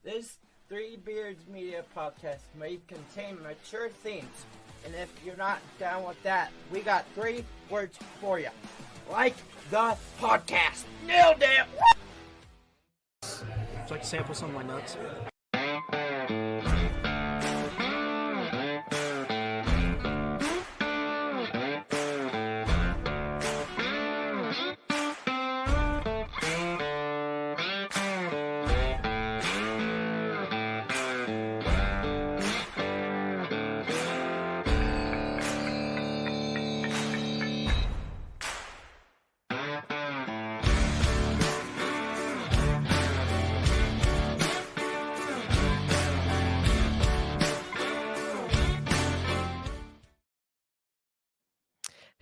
This Three Beards Media podcast may contain mature themes, and if you're not down with that, we got 3 words for you. Like the podcast. Nailed it! Would you like to sample some of my nuts?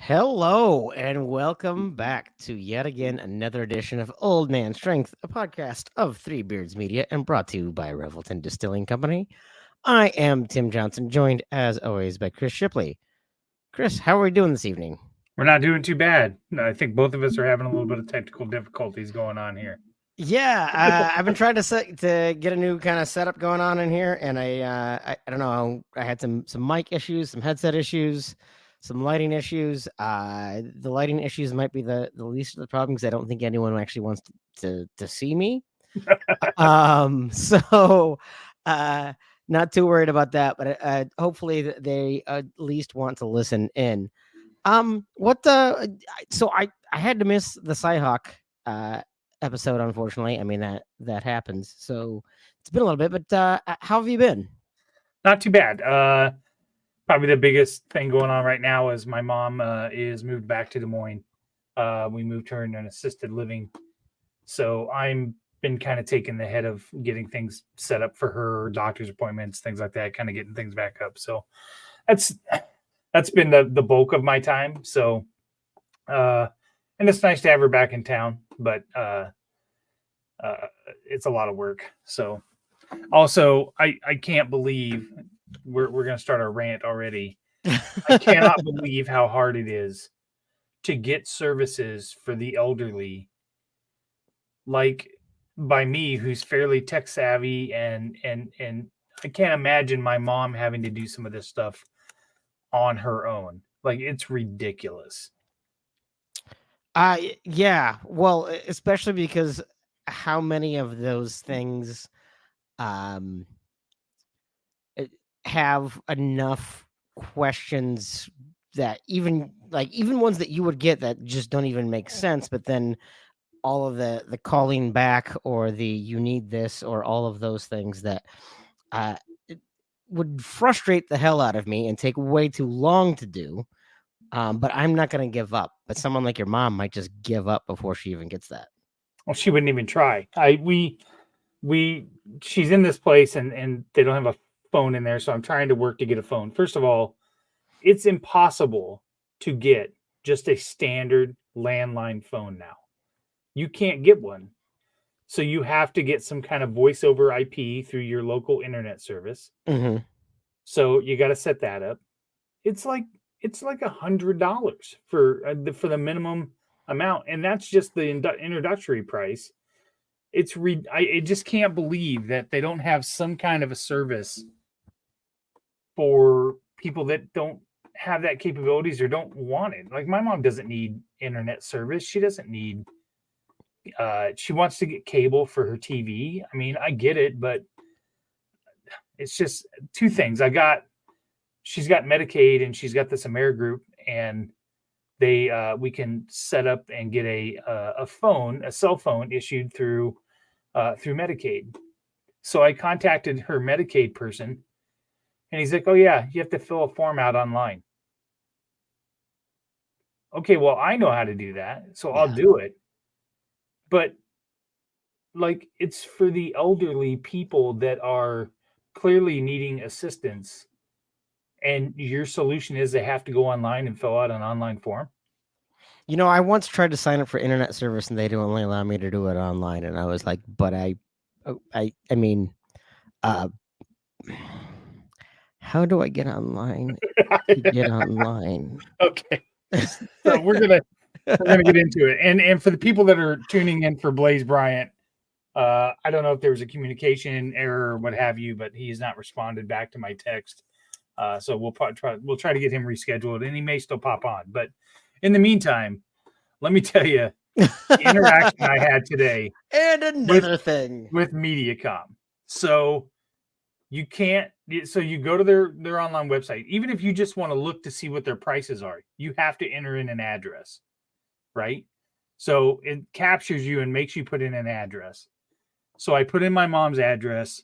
Hello and welcome back to yet again another edition of Old Man Strength, a podcast of Three Beards Media and brought to you by Revelton Distilling Company. I am Tim Johnson, joined as always by Chris Shipley. Chris, how are we doing this evening? We're not doing too bad. I think both of us are having a little bit of technical difficulties going on here. Yeah, I've been trying to get a new kind of setup going on in here, and I don't know. I had some mic issues, some headset issues, some lighting issues. The lighting issues might be the least of the problem because I don't think anyone actually wants to see me. So not too worried about that, but hopefully they at least want to listen in. So I had to miss the Cyhawk episode, unfortunately. I mean that happens. So it's been a little bit, but how have you been? Not too bad. Probably the biggest thing going on right now is my mom is moved back to Des Moines. We moved her in an assisted living. So I'm been kind of taking the head of getting things set up for her, doctor's appointments, things like that, kind of getting things back up. So that's been the bulk of my time. So and it's nice to have her back in town, but it's a lot of work. So also I can't believe we're going to start our rant already. I cannot believe how hard it is to get services for the elderly, like by me, who's fairly tech savvy, and I can't imagine my mom having to do some of this stuff on her own. Like, it's ridiculous. Yeah. Well, especially because how many of those things have enough questions that even ones that you would get that just don't even make sense, but then all of the calling back or the you need this or all of those things that it would frustrate the hell out of me and take way too long to do. But I'm not going to give up. But someone like your mom might just give up before she even gets that. Well, she wouldn't even try. She's in this place and they don't have a phone in there, so I'm trying to work to get a phone. First of all, it's impossible to get just a standard landline phone now. You can't get one. So you have to get some kind of voice over IP through your local internet service. Mm-hmm. So you got to set that up. It's like $100 for the minimum amount, and that's just the introductory price. I just can't believe that they don't have some kind of a service for people that don't have that capabilities or don't want it. Like, my mom doesn't need internet service. She doesn't need, she wants to get cable for her TV. I mean, I get it, but it's just two things. She's got Medicaid and she's got this Amerigroup, and we can set up and get a cell phone issued through Medicaid. So I contacted her Medicaid person, and he's like, "Oh yeah, you have to fill a form out online." Okay, well, I know how to do that, so I'll do it. But like, it's for the elderly people that are clearly needing assistance, and your solution is they have to go online and fill out an online form. You know, I once tried to sign up for internet service and they don't only allow me to do it online, and I was like, but I mean, how do I get online? Get online. Okay. So we're gonna get into it. And for the people that are tuning in for Blaze Bryant, I don't know if there was a communication error or what have you, but he has not responded back to my text. So we'll try to get him rescheduled, and he may still pop on. But in the meantime, let me tell you the interaction I had today. And another thing with Mediacom. So you can't. So you go to their online website. Even if you just want to look to see what their prices are, you have to enter in an address, right? So it captures you and makes you put in an address. So I put in my mom's address,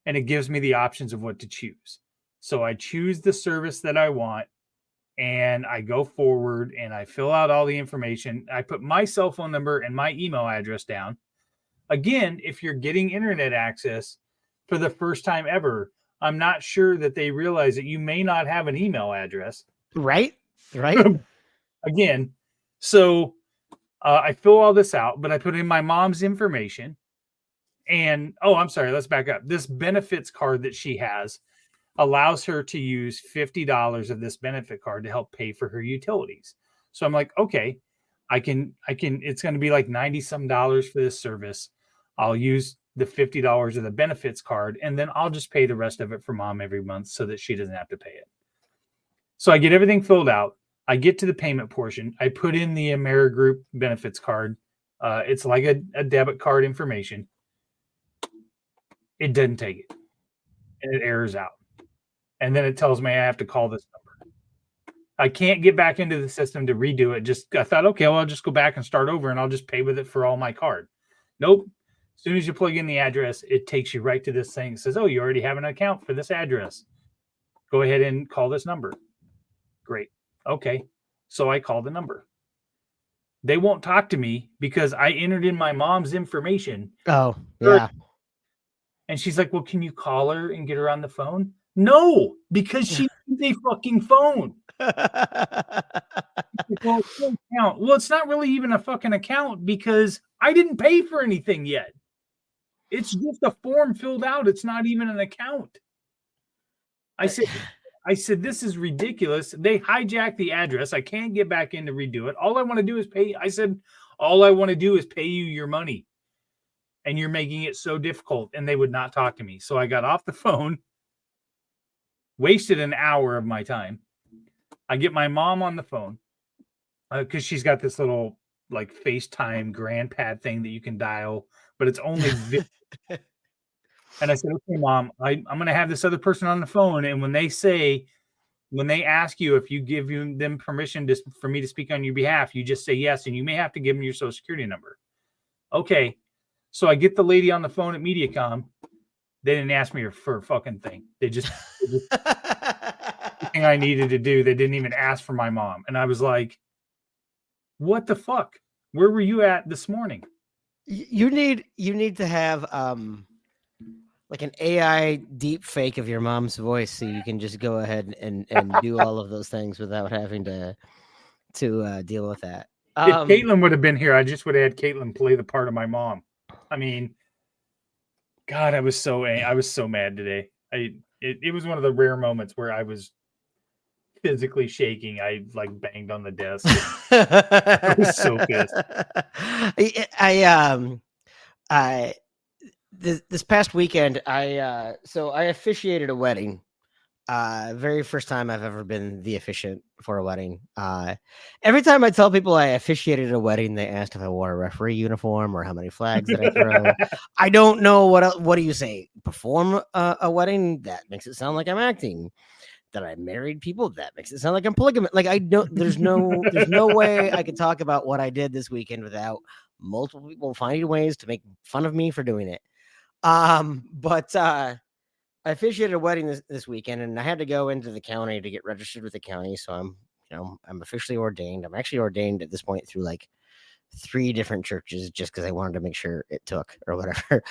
and it gives me the options of what to choose. So I choose the service that I want, and I go forward, and I fill out all the information. I put my cell phone number and my email address down. Again, if you're getting internet access for the first time ever, I'm not sure that they realize that you may not have an email address. Right. Again, so I fill all this out, but I put in my mom's information. And, I'm sorry, let's back up. This benefits card that she has allows her to use $50 of this benefit card to help pay for her utilities. So I'm like, okay, I can, it's going to be like 90 some dollars for this service. I'll use the $50 of the benefits card, and then I'll just pay the rest of it for mom every month so that she doesn't have to pay it. So I get everything filled out. I get to the payment portion. I put in the AmeriGroup benefits card. It's like a debit card information. It doesn't take it, and it errors out. And then it tells me I have to call this number. I can't get back into the system to redo it. I thought, okay, well, I'll just go back and start over, and I'll just pay with it for all my card. Nope. As soon as you plug in the address, it takes you right to this thing. It says, oh, you already have an account for this address. Go ahead and call this number. Great. Okay. So I call the number. They won't talk to me because I entered in my mom's information. Oh, yeah. And she's like, well, can you call her and get her on the phone? No, because she needs a fucking phone. Well, it's not really even a fucking account because I didn't pay for anything yet. It's just a form filled out. It's not even an account. I said, this is ridiculous. They hijacked the address. I can't get back in to redo it. All I want to do is pay. I said, all I want to do is pay you your money. And you're making it so difficult. And they would not talk to me. So I got off the phone, wasted an hour of my time. I get my mom on the phone because she's got this little like FaceTime grandpad thing that you can dial, but it's only And I said, okay, Mom, I'm going to have this other person on the phone. And when they ask you if you give them permission for me to speak on your behalf, you just say yes. And you may have to give them your social security number. Okay. So I get the lady on the phone at Mediacom. They didn't ask me for a fucking thing. They just everything I needed to do. They didn't even ask for my mom. And I was like, what the fuck? Where were you at this morning? You need to have like an AI deep fake of your mom's voice, so you can just go ahead and do all of those things without having to deal with that. If Caitlin would have been here, I just would have had Caitlin play the part of my mom. I mean, God, I was so mad today. It was one of the rare moments where I was physically shaking. I like banged on the desk. I was so pissed. This past weekend, I officiated a wedding. Very first time I've ever been the officiant for a wedding. Every time I tell people I officiated a wedding, they asked if I wore a referee uniform or how many flags did I throw. I don't know what do you say? Perform a wedding? That makes it sound like I'm acting. That I married people? That makes it sound like I'm polygamous. Like I don't. There's no way I could talk about what I did this weekend without multiple people finding ways to make fun of me for doing it. But I officiated a wedding this weekend, and I had to go into the county to get registered with the county. So I'm officially ordained. I'm actually ordained at this point through like 3 different churches just because I wanted to make sure it took or whatever.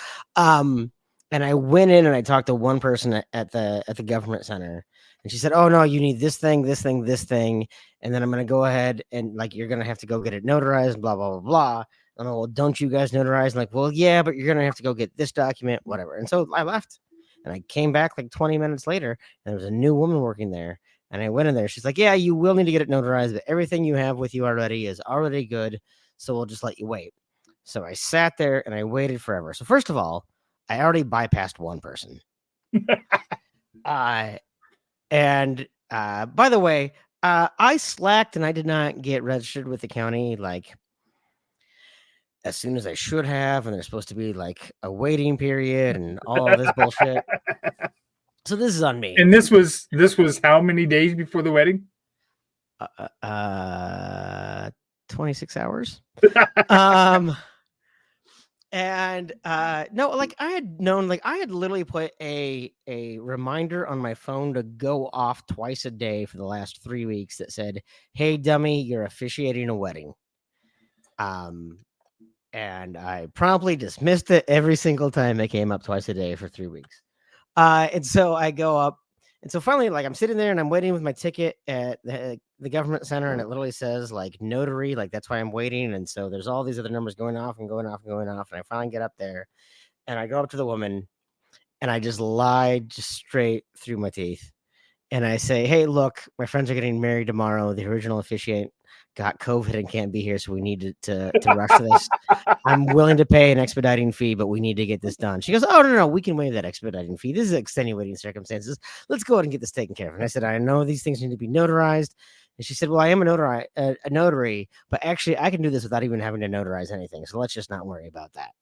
And I went in and I talked to one person at the government center, and she said, "Oh no, you need this thing, this thing, this thing, and then I'm going to go ahead and like you're going to have to go get it notarized, blah blah blah blah." And I'm like, well, don't you guys notarize? I'm like, well, yeah, but you're going to have to go get this document, whatever. And so I left. And I came back like 20 minutes later, and there was a new woman working there. And I went in there. She's like, yeah, you will need to get it notarized, but everything you have with you already is already good. So we'll just let you wait. So I sat there and I waited forever. So first of all, I already bypassed one person. And by the way, I slacked and I did not get registered with the county like as soon as I should have, and there's supposed to be like a waiting period and all this bullshit. So this is on me. And this was how many days before the wedding? 26 hours. And no, like I had known, like I had literally put a reminder on my phone to go off twice a day for the last 3 weeks that said, "Hey dummy, you're officiating a wedding." And I promptly dismissed it every single time it came up twice a day for 3 weeks. And so I go up, and so finally, like I'm sitting there and I'm waiting with my ticket at the government center, and it literally says like notary, like that's why I'm waiting. And so there's all these other numbers going off and going off and going off, and I finally get up there, and I go up to the woman, and I just lied just straight through my teeth, and I say, "Hey, look, my friends are getting married tomorrow. The original officiant got COVID and can't be here, so we need to rush to this. I'm willing to pay an expediting fee, but we need to get this done." She goes, "Oh, no, we can waive that expediting fee. This is extenuating circumstances. Let's go ahead and get this taken care of." And I said, "I know these things need to be notarized." And she said, "Well, I am a notary, but actually I can do this without even having to notarize anything. So let's just not worry about that."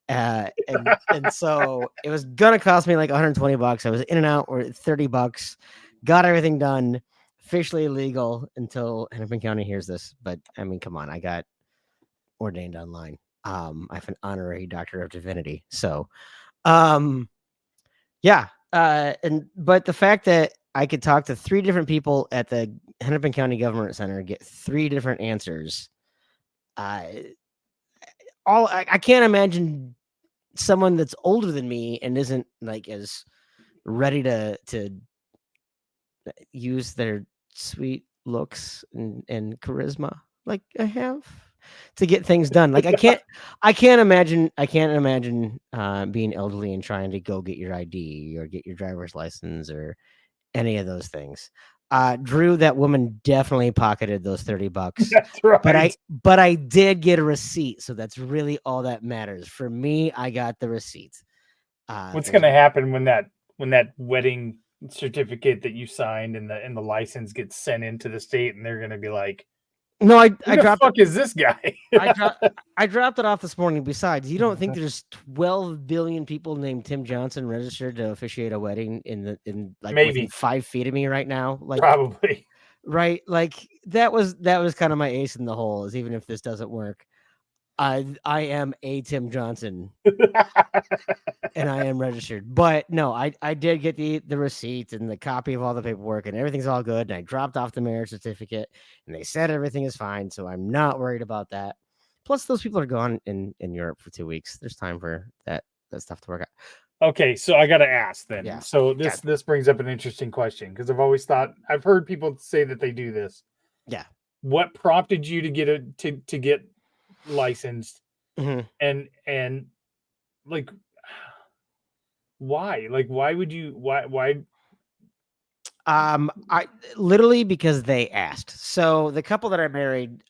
And so it was going to cost me like $120. I was in and out or $30, got everything done. Officially illegal until Hennepin County hears this, but I mean, come on, I got ordained online. I have an honorary doctorate of divinity, so yeah. But the fact that I could talk to 3 different people at the Hennepin County Government Center, get 3 different answers. I can't imagine someone that's older than me and isn't like as ready to use their sweet looks and charisma like I have to get things done. Like I can't imagine being elderly and trying to go get your ID or get your driver's license or any of those things. Drew, that woman definitely pocketed those $30. That's right. But I did get a receipt, so that's really all that matters. For me, I got the receipt. What's going to happen when that wedding certificate that you signed and the license gets sent into the state, and they're going to be like, "No, I who the dropped fuck is this guy?" I dropped it off this morning. Besides, you don't think there's 12 billion people named Tim Johnson registered to officiate a wedding in like maybe within 5 feet of me right now? Like probably. Right? Like that was kind of my ace in the hole, is even if this doesn't work, I am a Tim Johnson and I am registered. But no, I did get the receipt and the copy of all the paperwork, and everything's all good. And I dropped off the marriage certificate, and they said everything is fine. So I'm not worried about that. Plus, those people are gone in Europe for 2 weeks. There's time for that stuff to work out. Okay, so I got to ask then. Yeah. So this brings up an interesting question, because I've heard people say that they do this. Yeah. What prompted you to get licensed? Mm-hmm. And like, why? Like, why would you? Why? I literally, because they asked. So the couple that I married,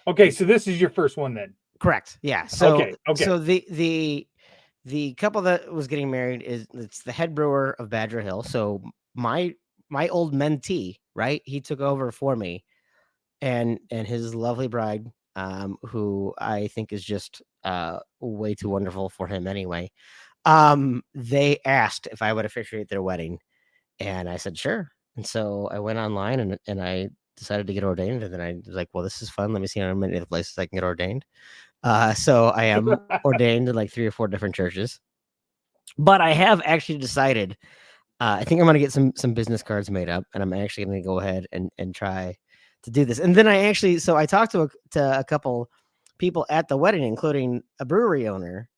Okay, so this is your first one then. Correct. Yeah. So okay. So the couple that was getting married it's the head brewer of Badger Hill. So my old mentee, right? He took over for me, and his lovely bride, who I think is just way too wonderful for him anyway. They asked if I would officiate their wedding, and I said sure. And so I went online and I decided to get ordained, and then I was like, well, this is fun. Let me see how many other places I can get ordained. So I am ordained in like 3 or 4 different churches, but I have actually decided, I think I'm going to get some business cards made up, and I'm actually going to go ahead and try to do this. And then I talked to a couple people at the wedding, including a brewery owner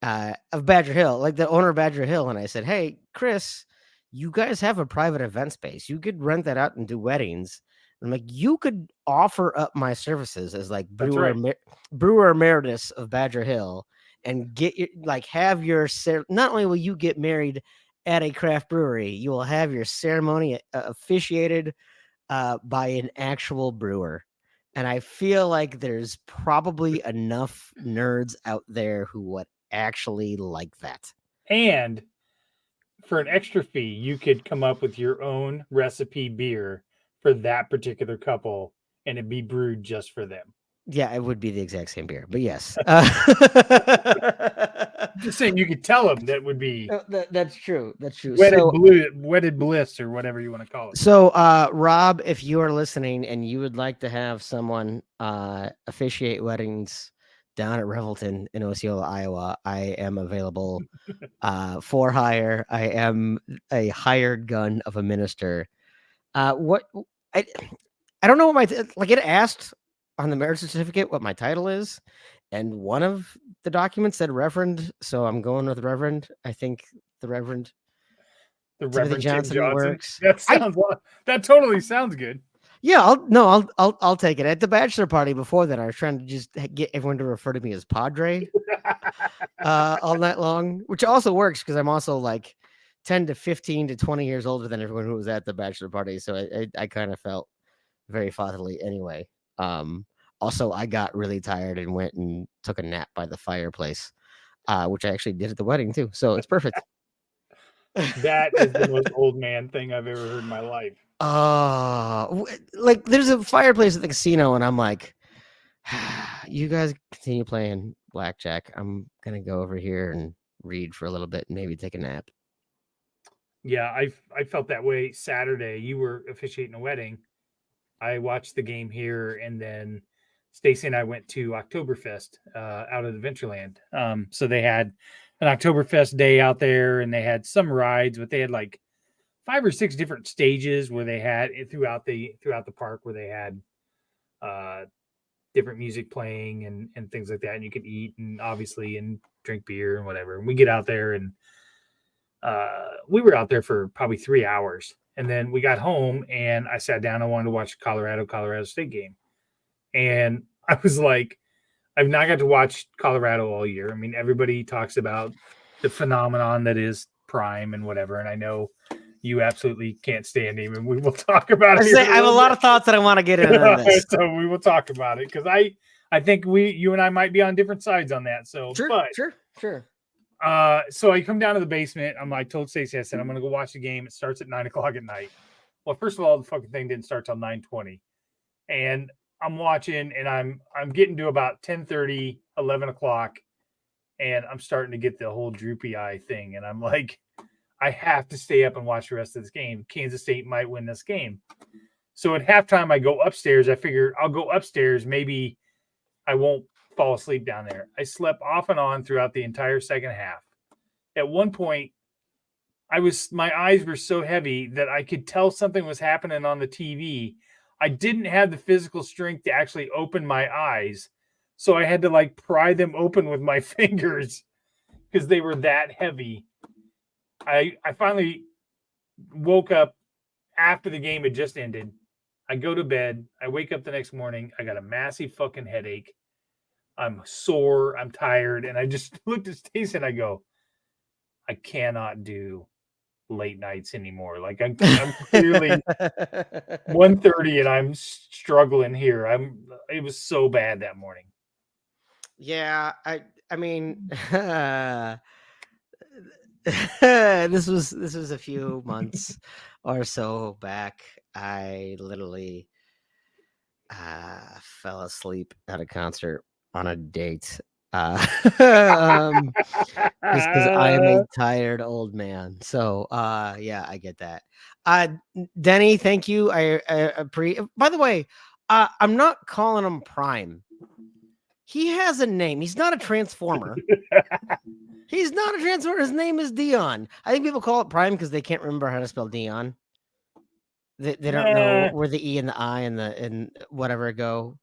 of Badger Hill, like the owner of Badger Hill. And I said, hey, Chris, you guys have a private event space. You could rent that out and do weddings. I'm like, you could offer up my services as like brewer emeritus of Badger Hill, and get your have your not only will you get married at a craft brewery, you will have your ceremony officiated by an actual brewer. And I feel like there's probably enough nerds out there who would actually like that. And for an extra fee, you could come up with your own recipe beer for that particular couple, and it'd be brewed just for them. Yeah, it would be the exact same beer, but yes. Just saying, you could tell them that would be That's true. That's true. wedded bliss, or whatever you want to call it. So, Rob, if you are listening and you would like to have someone officiate weddings down at Revelton in Osceola, Iowa, I am available for hire. I am a hired gun of a minister. What I don't know what like it asked on the marriage certificate what my title is, and one of the documents said Reverend, so I'm going with Reverend. I think the Reverend. The Timothy Reverend Tim Johnson Johnson works. That totally sounds good. Yeah, I'll take it. At the bachelor party before that, I was trying to just get everyone to refer to me as Padre all night long, which also works because I'm also like 10 to 15 to 20 years older than everyone who was at the bachelor party. So I kind of felt very fatherly anyway. Also, I got really tired and went and took a nap by the fireplace, which I actually did at the wedding too. So it's perfect. That is the most old man thing I've ever heard in my life. Like there's a fireplace at the casino, and I'm like, you guys continue playing blackjack. I'm gonna go over here and read for a little bit and maybe take a nap. Yeah, I felt that way Saturday. You were officiating a wedding. I watched the game here, and then Stacy and I went to Oktoberfest out of the Ventureland. So they had an Oktoberfest day out there, and they had some rides, but they had like 5 or 6 different stages where they had it throughout the park, where they had different music playing and things like that, and you could eat and obviously and drink beer and whatever. And we get out there, and we were out there for probably 3 hours, and then we got home, and I sat down. I wanted to watch Colorado State game, and I was like, I've not got to watch Colorado all year. I mean, everybody talks about the phenomenon that is Prime and whatever, and I know you absolutely can't stand him, and we will talk about it. I have a lot of thoughts that I want to get into this. So we will talk about it, because I think you and I might be on different sides on that. So Sure. So I come down to the basement. I told Stacey, I said, I'm gonna go watch the game. It starts at 9:00 at night. Well, first of all, the fucking thing didn't start till 9:20, and I'm watching, and I'm getting to about 10:30, 11 o'clock, and I'm starting to get the whole droopy eye thing, and I'm like, I have to stay up and watch the rest of this game. Kansas State might win this game. So at halftime, I go upstairs. I figure I'll go upstairs. Maybe I won't fall asleep down there. I slept off and on throughout the entire second half. At one point, my eyes were so heavy that I could tell something was happening on the TV. I didn't have the physical strength to actually open my eyes. So I had to pry them open with my fingers because they were that heavy. I finally woke up after the game had just ended. I go to bed. I wake up the next morning. I got a massive fucking headache. I'm sore. I'm tired. And I just looked at Stacey and I go, I cannot do late nights anymore. I'm clearly 1:30 and I'm struggling here. It was so bad that morning. Yeah, I mean this was a few months or so back. I literally fell asleep at a concert on a date. Just because I am a tired old man. So yeah, I get that. Denny, thank you. By the way, I'm not calling him Prime. He has a name. He's not a transformer. He's not a transformer. His name is Dion. I think people call it Prime because they can't remember how to spell Dion. They don't know where the E and the I and whatever go.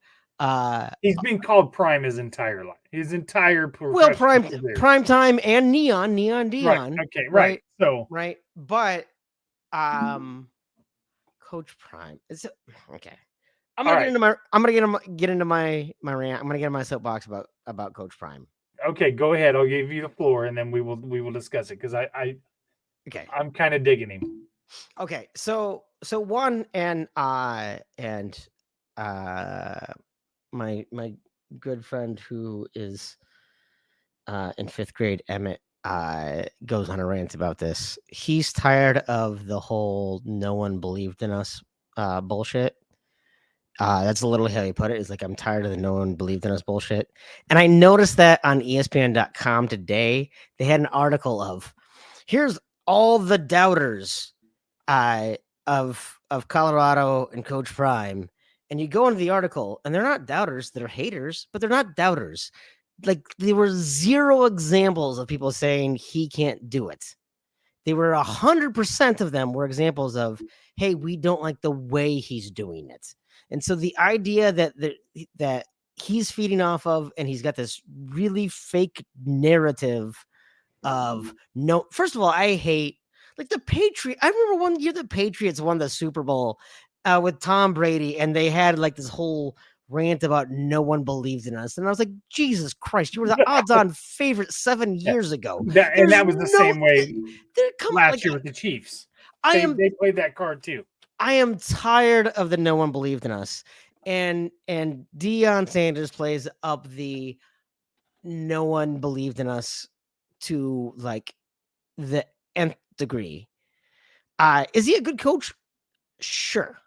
He's been called Prime his entire life. His entire Prime Time and Neon Dion. Right. Okay, right. So right, but Coach Prime is okay. I'm gonna get into my rant. I'm gonna get in my soapbox about Coach Prime. Okay, go ahead. I'll give you the floor, and then we will discuss it because I'm kind of digging him. Okay, so one and my good friend who is in 5th grade, Emmett, goes on a rant about this. He's tired of the whole "no one believed in us" bullshit. That's a little how he put it. It's like, I'm tired of the "no one believed in us" bullshit. And I noticed that on ESPN.com today, they had an article of, here's all the doubters of Colorado and Coach Prime. And you go into the article, and they're not doubters, they're haters, but they're not doubters. Like, there were 0 examples of people saying he can't do it. They were 100% of them were examples of, hey, we don't like the way he's doing it. And so the idea that he's feeding off of, and he's got this really fake narrative of, no, first of all, I hate, like, the Patriots. I remember one year the Patriots won the Super Bowl with Tom Brady, and they had like this whole rant about no one believed in us. And I was like, Jesus Christ, you were the odds-on favorite 7 years ago. That was the same way last year with the Chiefs. They played that card too. I am tired of the "no one believed in us." And Deion Sanders plays up the "no one believed in us" to like the nth degree. Is he a good coach? Sure.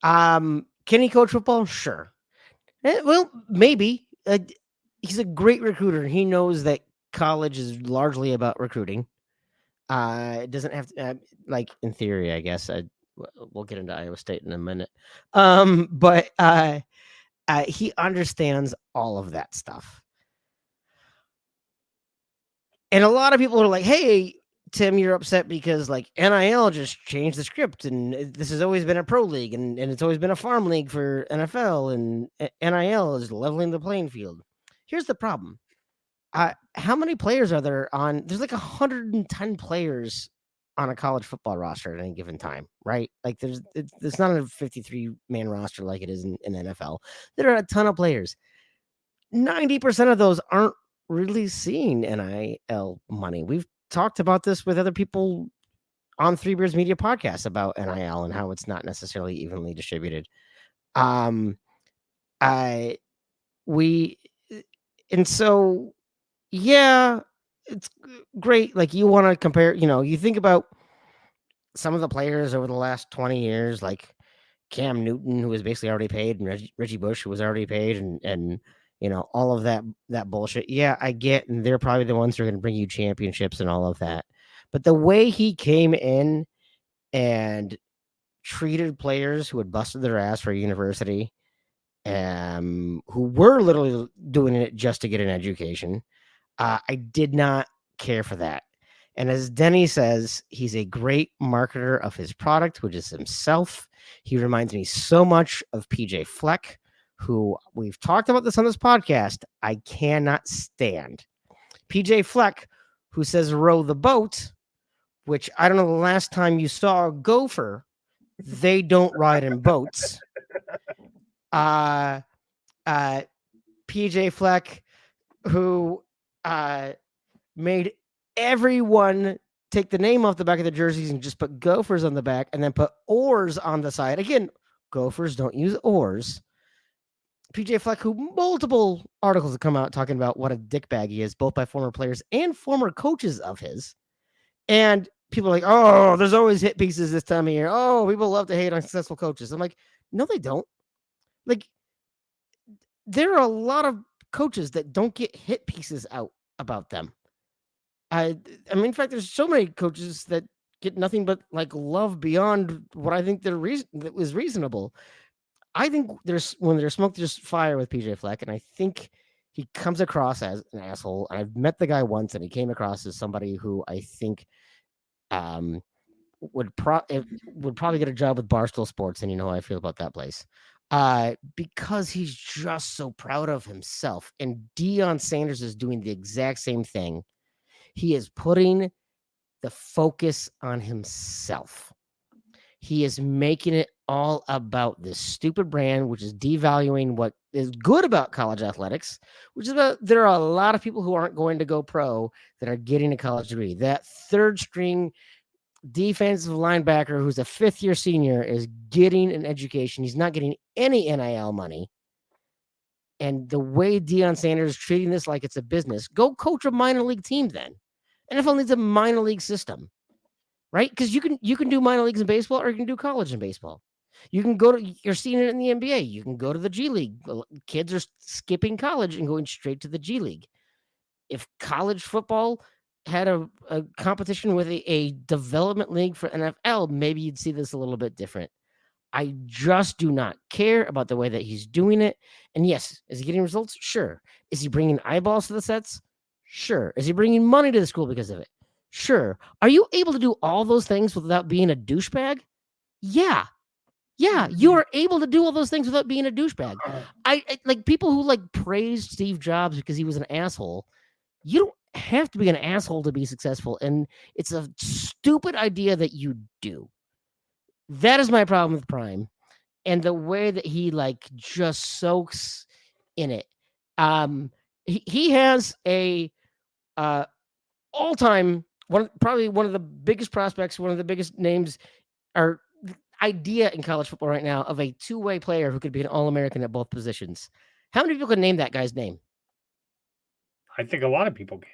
Can he coach football? Sure. Well, maybe. He's a great recruiter. He knows that college is largely about recruiting. It doesn't have to, like, in theory, I guess. We'll get into Iowa State in a minute. But he understands all of that stuff. And a lot of people are like, hey, Tim, you're upset because like NIL just changed the script, and this has always been a pro league, and it's always been a farm league for NFL, and NIL is leveling the playing field. Here's the problem. How many players are there on? There's like 110 players on a college football roster at any given time, right? Like there's not a 53-man roster like it is in NFL. There are a ton of players. 90% of those aren't really seeing NIL money. We've talked about this with other people on Three Beers Media podcast about NIL and how it's not necessarily evenly distributed. And so, yeah, it's great. Like, you want to compare, you think about some of the players over the last 20 years, like Cam Newton, who was basically already paid, and Reggie Bush, who was already paid, and all of that bullshit. Yeah, I get, and they're probably the ones who are going to bring you championships and all of that. But the way he came in and treated players who had busted their ass for a university, who were literally doing it just to get an education, I did not care for that. And as Denny says, he's a great marketer of his product, which is himself. He reminds me so much of PJ Fleck, who we've talked about this on this podcast. I cannot stand PJ Fleck, who says row the boat, which I don't know the last time you saw a gopher. They don't ride in boats. PJ Fleck, who made everyone take the name off the back of the jerseys and just put Gophers on the back and then put oars on the side. Again, Gophers don't use oars. PJ Fleck, who multiple articles have come out talking about what a dickbag he is, both by former players and former coaches of his. And people are like, oh, there's always hit pieces this time of year. Oh, people love to hate on successful coaches. I'm like, no, they don't. Like, there are a lot of coaches that don't get hit pieces out about them. I mean, in fact, there's so many coaches that get nothing but like love beyond what I think that was reasonable. I think when there's smoke, there's fire with PJ Fleck, and I think he comes across as an asshole. And I've met the guy once, and he came across as somebody who I think would probably get a job with Barstool Sports, and you know how I feel about that place. Because he's just so proud of himself. And Deion Sanders is doing the exact same thing. He is putting the focus on himself. He is making it all about this stupid brand, which is devaluing what is good about college athletics, which is about there are a lot of people who aren't going to go pro that are getting a college degree. That third string defensive linebacker who's a fifth-year senior is getting an education. He's not getting any NIL money. And the way Deion Sanders is treating this like it's a business, go coach a minor league team then. NFL needs a minor league system, right? Because you can do minor leagues in baseball, or you can do college in baseball. You can go to, you're seeing it in the NBA. You can go to the G League. Kids are skipping college and going straight to the G League. If college football had a competition with a development league for NFL, maybe you'd see this a little bit different. I just do not care about the way that he's doing it. And yes, is he getting results? Sure. Is he bringing eyeballs to the sets? Sure. Is he bringing money to the school because of it? Sure. Are you able to do all those things without being a douchebag? Yeah. Yeah, you are able to do all those things without being a douchebag. I like people who like praised Steve Jobs because he was an asshole. You don't have to be an asshole to be successful, and it's a stupid idea that you do. That is my problem with Prime, and the way that he like just soaks in it. He has a all-time probably one of the biggest prospects, one of the biggest names, or idea in college football right now of a two-way player who could be an All-American at both positions. How many people can name that guy's name? I think a lot of people can.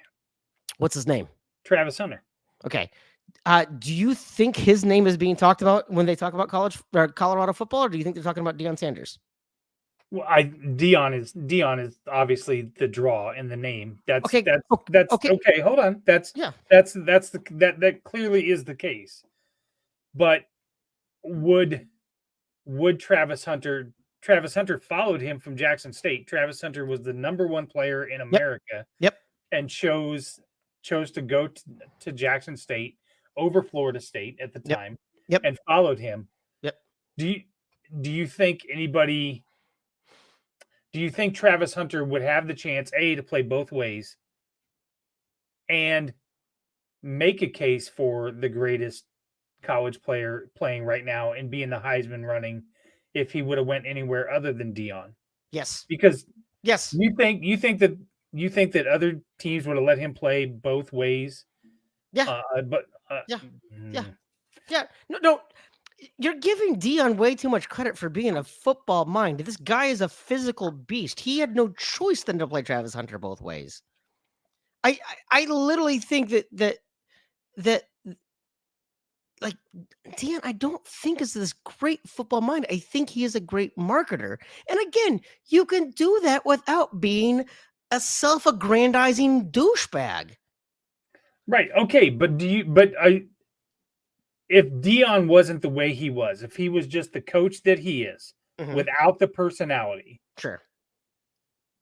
What's his name? Travis Hunter. Okay. Do you think his name is being talked about when they talk about college or Colorado football, or do you think they're talking about Deion Sanders? Well, Deion is obviously the draw in the name. That's okay. Okay. Hold on. That clearly is the case. But would Travis Hunter followed him from Jackson State? Travis Hunter was the number one player in America. Yep. And chose to go to Jackson State over Florida State at the time. Yep. And followed him. Yep. Do you think Travis Hunter would have the chance to play both ways and make a case for the greatest college player playing right now and be in the Heisman running if he would have went anywhere other than Deion? Yes. Because yes, you think that other teams would have let him play both ways? Yeah. No. You're giving Deion way too much credit for being a football mind. This guy is a physical beast. He had no choice than to play Travis Hunter both ways. I literally think that like Deion, I don't think is this great football mind. I think he is a great marketer. And again, you can do that without being a self-aggrandizing douchebag. Right. Okay. If Deion wasn't the way he was, if he was just the coach that he is, without the personality, sure,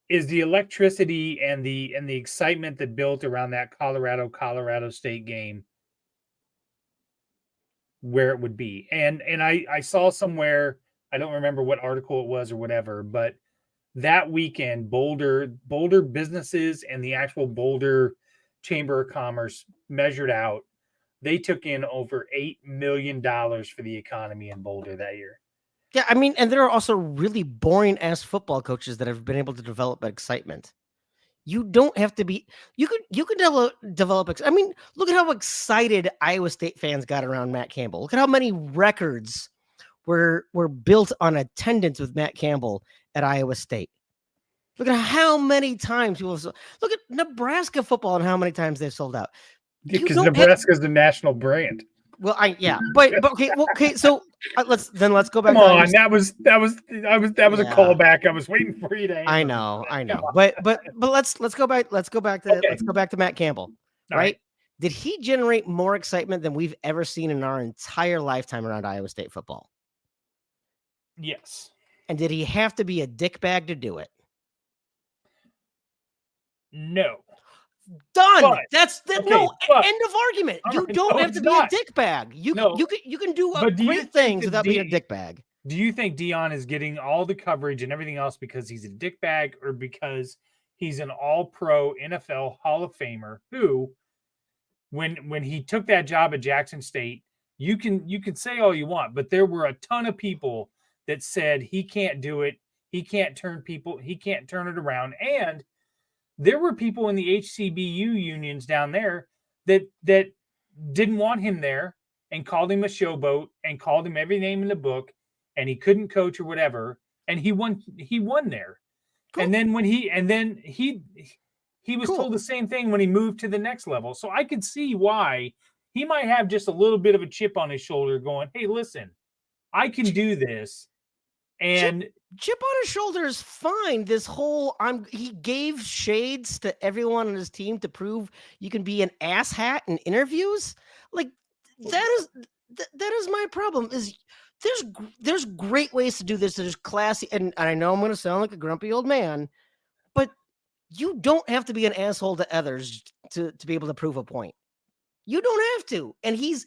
is the electricity and the excitement that built around that Colorado State game where it would be? And I saw somewhere, I don't remember what article it was or whatever, but that weekend, Boulder businesses and the actual Boulder Chamber of Commerce measured out, they took in over $8 million for the economy in Boulder that year. Yeah, I mean, and there are also really boring ass football coaches that have been able to develop excitement. You don't have to be. You can develop. I mean, look at how excited Iowa State fans got around Matt Campbell. Look at how many records were built on attendance with Matt Campbell at Iowa State. Look at how many times people. Look at Nebraska football and how many times they've sold out. Because Nebraska is the national brand. Well, but okay. So let's go back. Come on, that was a callback. I was waiting for you to. I know. But let's go back. Let's go back to Matt Campbell. Right? Did he generate more excitement than we've ever seen in our entire lifetime around Iowa State football? Yes. And did he have to be a dickbag to do it? No. Done. But, That's end of argument. You don't have to be a dickbag. You can do great things without being a dickbag. Do you think Deion is getting all the coverage and everything else because he's a dickbag, or because he's an all-pro NFL Hall of Famer who, when he took that job at Jackson State, you can say all you want, but there were a ton of people that said he can't do it, he can't turn it around, and there were people in the HCBU unions down there that didn't want him there and called him a showboat and called him every name in the book, and he couldn't coach or whatever, and he won there. Cool. And then he was told the same thing when he moved to the next level. So I could see why he might have just a little bit of a chip on his shoulder going, hey, listen, I can do this. And chip on his shoulder is fine. This whole he gave shades to everyone on his team to prove you can be an asshat in interviews. Like that is my problem. Is there's great ways to do this. There's classy, and I know I'm going to sound like a grumpy old man, but you don't have to be an asshole to others to be able to prove a point. You don't have to. And he's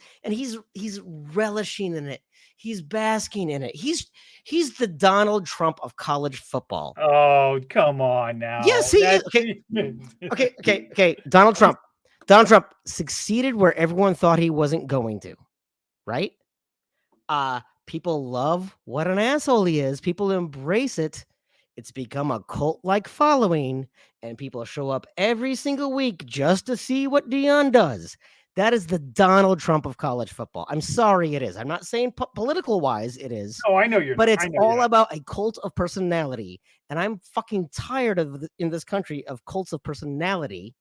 relishing in it. He's basking in it. He's the Donald Trump of college football. Oh, come on now. Yes, he is. Okay. Donald Trump succeeded where everyone thought he wasn't going to. Right? People love what an asshole he is. People embrace it. It's become a cult-like following, and people show up every single week just to see what Deion does. That is the Donald Trump of college football. I'm sorry it is. I'm not saying political-wise it is. Oh, I know you're. But it's all about a cult of personality, and I'm fucking tired of in this country of cults of personality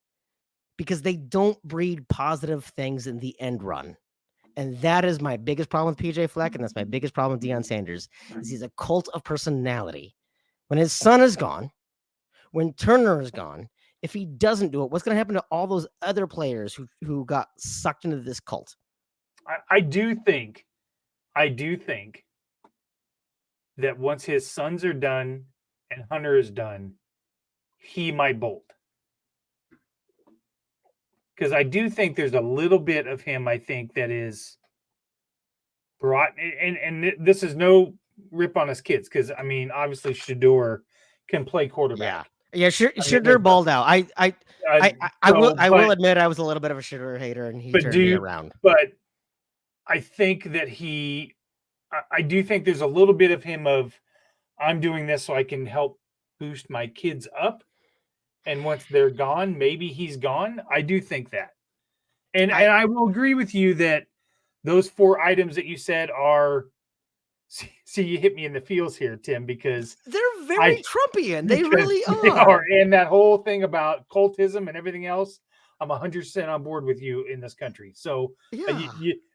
because they don't breed positive things in the end run. And that is my biggest problem with PJ Fleck, and that's my biggest problem with Deion Sanders, is he's a cult of personality. When his son is gone, when Turner is gone, if he doesn't do it, what's going to happen to all those other players who got sucked into this cult? I do think that once his sons are done and Hunter is done, he might bolt. Because I do think there's a little bit of him, I think, that is brought, and this is no rip on his kids, because I mean, obviously Shedeur can play quarterback. Yeah, Shedeur balled out. I will admit I was a little bit of a Shedeur hater, and he turned me around. But I think that I do think there's a little bit of him of, I'm doing this so I can help boost my kids up. And once they're gone, maybe he's gone. I do think that. And I will agree with you that those 4 items that you said are, see, you hit me in the feels here, Tim, because they're very Trumpian. They really are. And that whole thing about cultism and everything else, I'm 100% on board with you in this country. So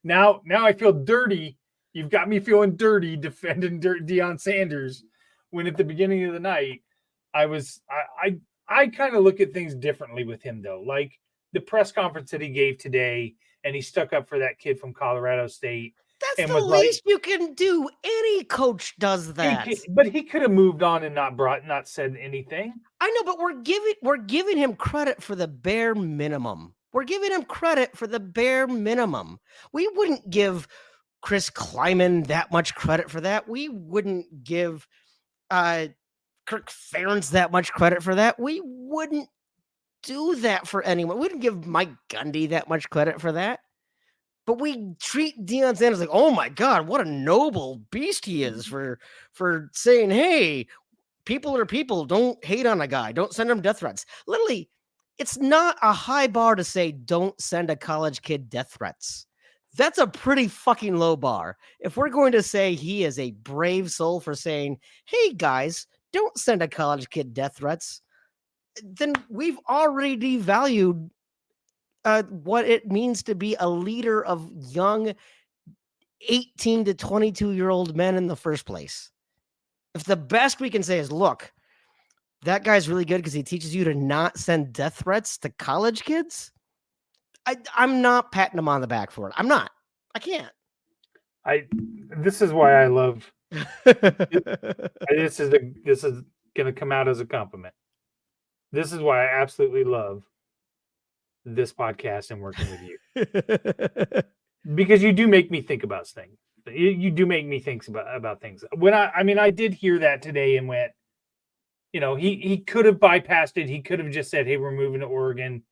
now I feel dirty. You've got me feeling dirty defending Deion Sanders, when at the beginning of the night, I kind of look at things differently with him, though. Like the press conference that he gave today, and he stuck up for that kid from Colorado State. That's the least you can do. Any coach does that. But he could have moved on and not said anything. I know, but we're giving him credit for the bare minimum. We're giving him credit for the bare minimum. We wouldn't give Chris Kleiman that much credit for that. We wouldn't give Kirk Ferentz that much credit for that. We wouldn't do that for anyone. We wouldn't give Mike Gundy that much credit for that. But we treat Deion Sanders like, oh my God, what a noble beast he is for saying, hey, people are people. Don't hate on a guy. Don't send him death threats. Literally, it's not a high bar to say don't send a college kid death threats. That's a pretty fucking low bar. If we're going to say he is a brave soul for saying, hey guys, don't send a college kid death threats, then we've already devalued what it means to be a leader of young 18 to 22-year-old men in the first place. If the best we can say is, look, that guy's really good because he teaches you to not send death threats to college kids, I'm not patting him on the back for it. I'm not. I can't. This is why I love. This is going to come out as a compliment. This is why I absolutely love this podcast and working with you, because you do make me think about things. You do make me think about things. When I did hear that today and went, he could have bypassed it. He could have just said, hey, we're moving to Oregon.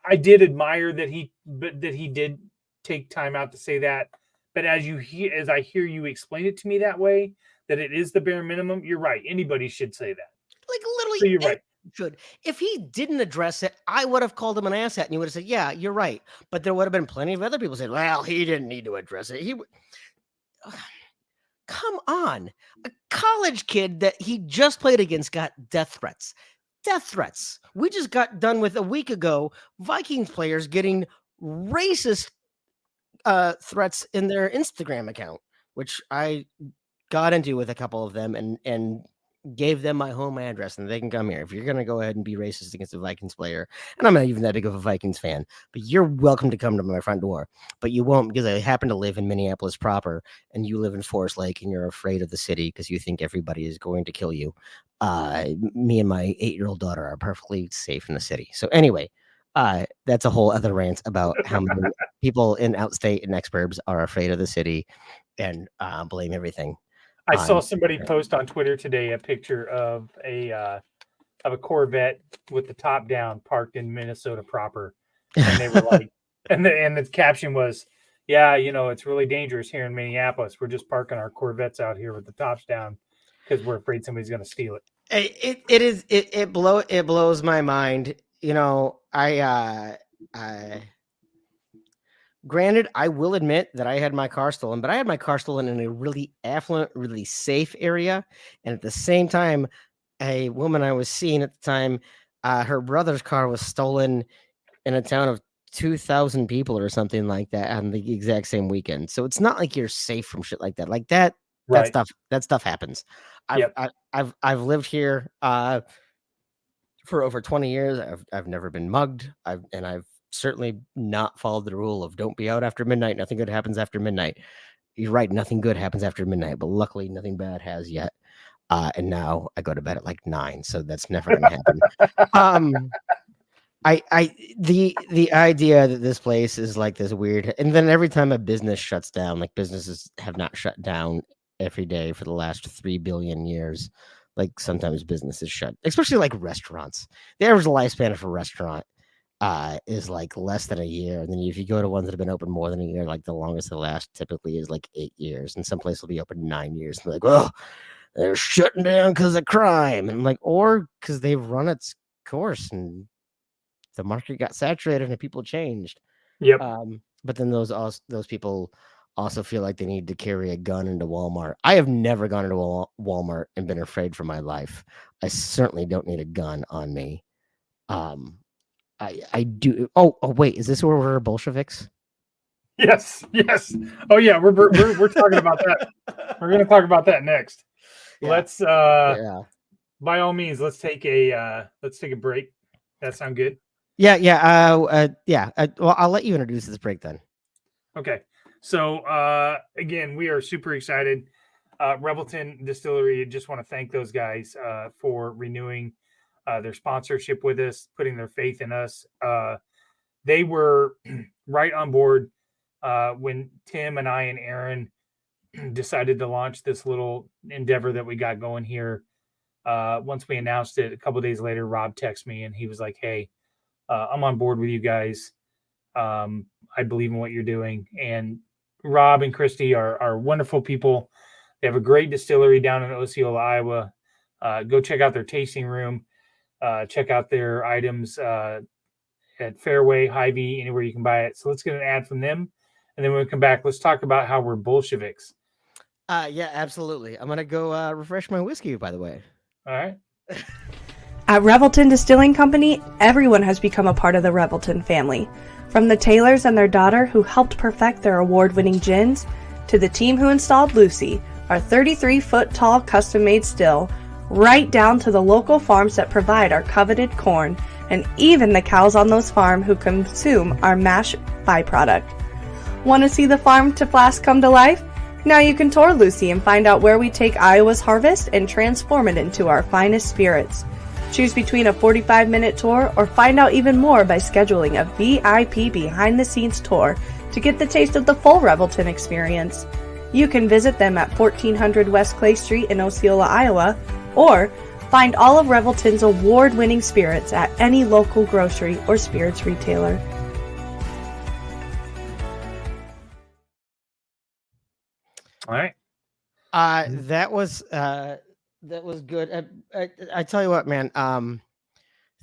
I did admire that he did take time out to say that. But as I hear you explain it to me that way, that it is the bare minimum, you're right. Anybody should say that. Like literally, so you're right. should. If he didn't address it, I would have called him an asshat, and you would have said, "Yeah, you're right." But there would have been plenty of other people saying, "Well, he didn't need to address it." Come on, a college kid that he just played against got death threats. Death threats. We just got done with a week ago. Vikings players getting racist threats in their Instagram account, which I got into with a couple of them and gave them my home address and they can come here. If you're going to go ahead and be racist against a Vikings player, and I'm not even that big of a Vikings fan, but you're welcome to come to my front door, but you won't because I happen to live in Minneapolis proper and you live in Forest Lake and you're afraid of the city because you think everybody is going to kill you. Me and my 8-year-old daughter are perfectly safe in the city. So anyway, that's a whole other rant about how many people in outstate and exurbs are afraid of the city and blame everything. I saw somebody post on Twitter today a picture of a Corvette with the top down parked in Minnesota proper, and they were like, and the caption was, "Yeah, it's really dangerous here in Minneapolis. We're just parking our Corvettes out here with the tops down because we're afraid somebody's going to steal it." It blows my mind. Granted, I will admit that I had my car stolen, but I had my car stolen in a really affluent, really safe area. And at the same time, a woman I was seeing at the time, her brother's car was stolen in a town of 2,000 people or something like that on the exact same weekend. So it's not like you're safe from shit like that. Like that, Right. that stuff happens. I've lived here for over 20 years. I've never been mugged. I've certainly not followed the rule of don't be out after midnight. Nothing good happens after midnight. You're right. Nothing good happens after midnight, but luckily nothing bad has yet. And now I go to bed at like 9, so that's never going to happen. The idea that this place is like this weird, and then every time a business shuts down, like businesses have not shut down every day for the last 3 billion years. Like sometimes businesses shut, especially like restaurants. The average lifespan of a restaurant is like less than a year. And then if you go to ones that have been open more than a year, like the longest they last typically is like 8 years. And some place will be open 9 years. And they're like, oh, they're shutting down because of crime. And I'm like, or because they've run its course and the market got saturated and people changed. Yep. But then those people also feel like they need to carry a gun into Walmart. I have never gone into Walmart and been afraid for my life. I certainly don't need a gun on me. I do. Oh, wait, is this where we're Bolsheviks? Yes. Oh yeah, we're talking about that. We're going to talk about that next. Yeah. Let's by all means, let's take a break. That sound good? Yeah. Well, I'll let you introduce this break then. Okay. So again, we are super excited. Revelton Distillery, just want to thank those guys for renewing their sponsorship with us, putting their faith in us. They were right on board when Tim and I and Aaron decided to launch this little endeavor that we got going here. Once we announced it, a couple of days later, Rob texted me and he was like, "Hey, I'm on board with you guys. I believe in what you're doing." And Rob and Christy are wonderful people. They have a great distillery down in Osceola, Iowa. Go check out their tasting room. Check out their items at Fairway, Hy-Vee, anywhere you can buy it. So let's get an ad from them. And then when we come back, let's talk about how we're Bolsheviks. Yeah, absolutely. I'm going to go refresh my whiskey, by the way. All right. At Revelton Distilling Company, everyone has become a part of the Revelton family. From the Taylors and their daughter who helped perfect their award-winning gins, to the team who installed Lucy, our 33-foot-tall custom-made still, right down to the local farms that provide our coveted corn, and even the cows on those farms who consume our mash byproduct. Want to see the farm to flask come to life? Now you can tour Lucy and find out where we take Iowa's harvest and transform it into our finest spirits. Choose between a 45-minute tour or find out even more by scheduling a VIP behind-the-scenes tour to get the taste of the full Revelton experience. You can visit them at 1400 West Clay Street in Osceola, Iowa, or find all of Revelton's award-winning spirits at any local grocery or spirits retailer. All right. That was good. I tell you what, man.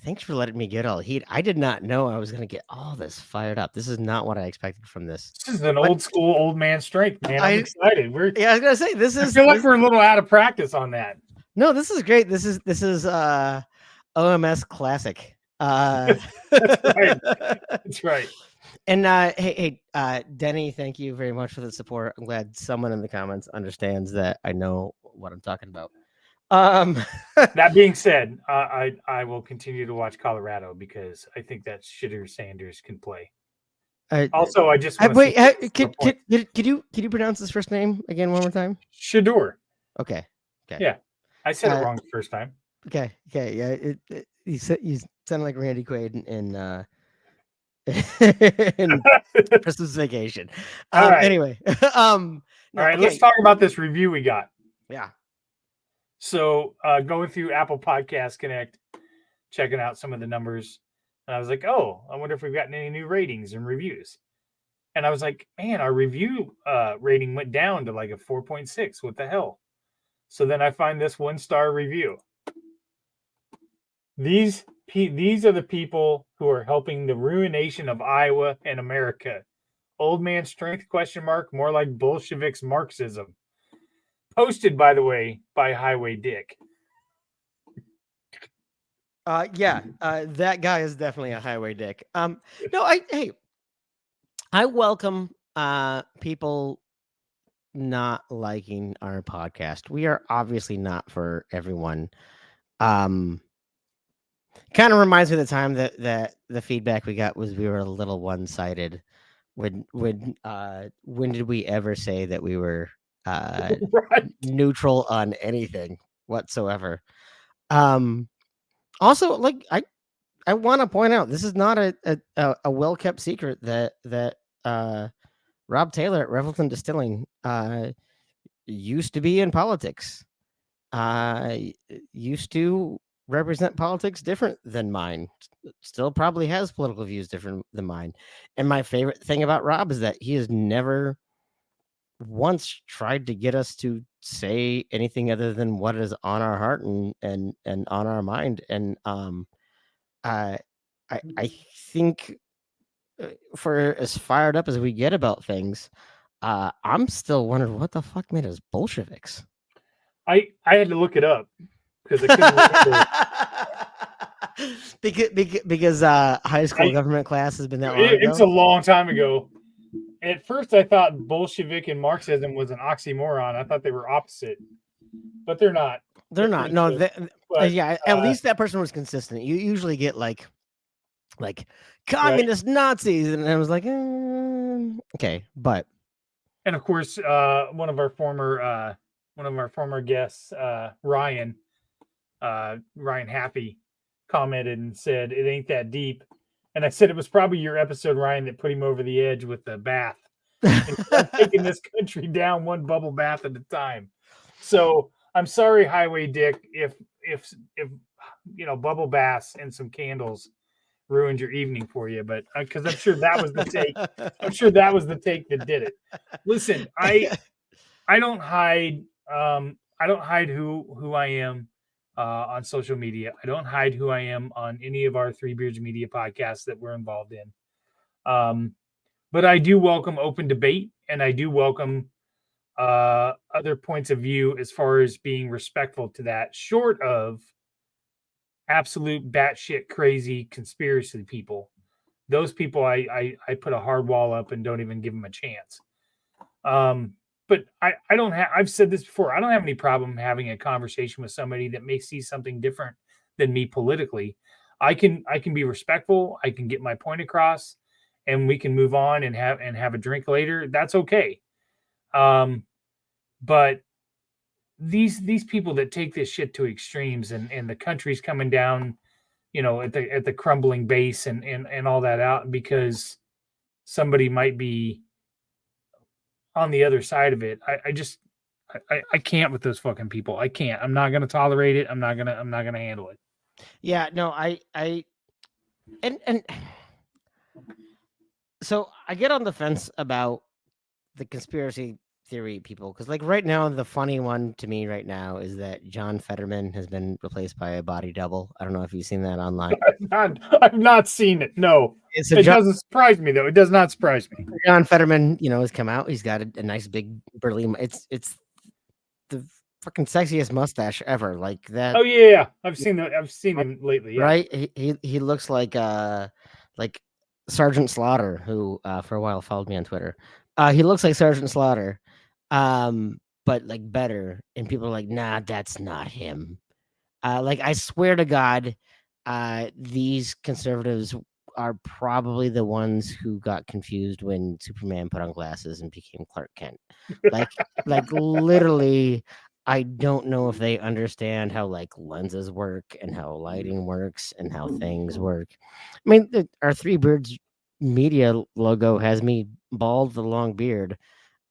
Thanks for letting me get all heat. I did not know I was going to get all this fired up. This is not what I expected from this. This is an old school old man strength, man. I'm excited. Yeah, I was gonna say this I is. feel like we're a little out of practice on that. No, this is great. This is OMS classic. That's right. That's right. And hey, Denny, thank you very much for the support. I'm glad someone in the comments understands that I know what I'm talking about. That being said, I will continue to watch Colorado because I think that shitter Sanders can play. Also, I just wait. Could you pronounce his first name again one more time? Shedeur. Okay. Yeah, I said it wrong the first time. Okay. Yeah. You sound like Randy Quaid in Christmas Vacation. All right. Anyway, all right. Let's talk about this review we got. Yeah. So going through Apple Podcast Connect, checking out some of the numbers, and I was like, oh, I wonder if we've gotten any new ratings and reviews. And I was like, man, our review rating went down to like a 4.6. What the hell? So then I find this 1-star review. These are the people who are helping the ruination of Iowa and America. Old man strength ? More like Bolsheviks Marxism. Posted, by the way, by Highway Dick. That guy is definitely a Highway Dick. I welcome people not liking our podcast. We are obviously not for everyone. Kind of reminds me of the time that the feedback we got was we were a little one-sided. When did we ever say that we were Right. neutral on anything whatsoever? Also, like I want to point out, this is not a well-kept secret that Rob Taylor at Revelton Distilling used to be in politics. Used to represent politics different than mine. Still probably has political views different than mine. And my favorite thing about Rob is that he has never once tried to get us to say anything other than what is on our heart and on our mind. And I think for as fired up as we get about things, I'm still wondering what the fuck made us Bolsheviks. I had to look it up because I couldn't remember. because high school government class has been that long ago. It's a long time ago. At first, I thought Bolshevik and Marxism was an oxymoron. I thought they were opposite, but they're not. They're not. No, at least that person was consistent. You usually get like communist Nazis, and I was like, okay, but and of course, one of our former guests, Ryan Happy, commented and said it ain't that deep. And I said it was probably your episode, Ryan, that put him over the edge with the bath. And taking this country down one bubble bath at a time. So I'm sorry, Highway Dick, if bubble baths and some candles ruined your evening for you, but because I'm sure that was the take. I'm sure that was the take that did it. Listen, I don't hide who I am on social media. I don't hide who I am on any of our Three Beards Media podcasts that we're involved in. But I do welcome open debate, and I do welcome other points of view as far as being respectful to that, short of absolute batshit crazy conspiracy people. Those people I put a hard wall up and don't even give them a chance. But I don't have, I've said this before, I don't have any problem having a conversation with somebody that may see something different than me politically. I can be respectful. I can get my point across, and we can move on and have a drink later. That's okay. But these people that take this shit to extremes and the country's coming down, at the crumbling base and all that out because somebody might be on the other side of it. I can't with those fucking people. I can't. I'm not going to tolerate it. I'm not going to handle it. Yeah, no, and so I get on the fence about the conspiracy theory people, because like right now the funny one to me right now is that John Fetterman has been replaced by a body double. I don't know if you've seen that online. I've not seen it. No, It's it doesn't surprise me though. It does not surprise me. John Fetterman, has come out. He's got a nice big burly. It's the fucking sexiest mustache ever. Like that. Oh yeah, I've seen that. I've seen him lately. Yeah. Right? He looks like Sergeant Slaughter, who for a while followed me on Twitter. He looks like Sergeant Slaughter, but like better. And people are like, nah, that's not him. Like I swear to God, these conservatives are probably the ones who got confused when Superman put on glasses and became Clark Kent. Like literally, I don't know if they understand how like lenses work and how lighting works and how things work. I mean, our Three Birds Media logo has me bald with a long beard.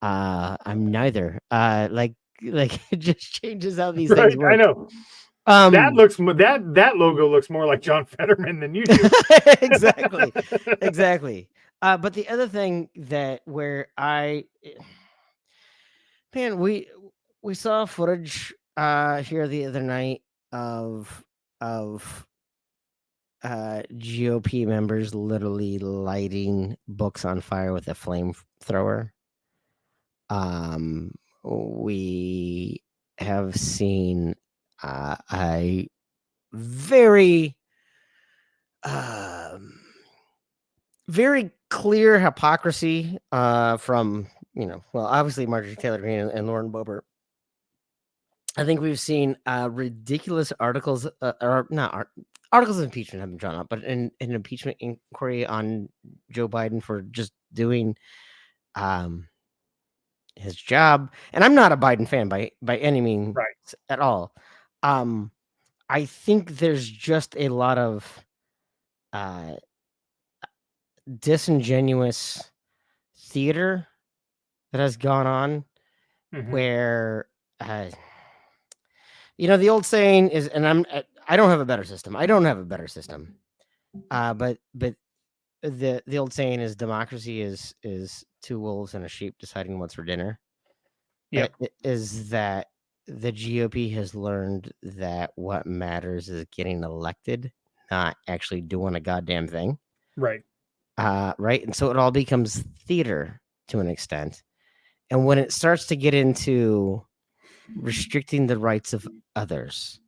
I'm neither. Like it just changes how these things work. I know. That logo looks more like John Fetterman than you do. Exactly. But the other thing we saw footage here the other night of GOP members literally lighting books on fire with a flamethrower. We have seen a very very clear hypocrisy from obviously Marjorie Taylor Greene and Lauren Boebert. I think we've seen ridiculous articles articles of impeachment have been drawn up, but an impeachment inquiry on Joe Biden for just doing his job. And I'm not a Biden fan by any means at all. I think there's just a lot of disingenuous theater that has gone on where the old saying is, and I don't have a better system. But the old saying is democracy is two wolves and a sheep deciding what's for dinner. Yeah, is that the GOP has learned that what matters is getting elected, not actually doing a goddamn thing. Right. Right. And so it all becomes theater to an extent. And when it starts to get into restricting the rights of others,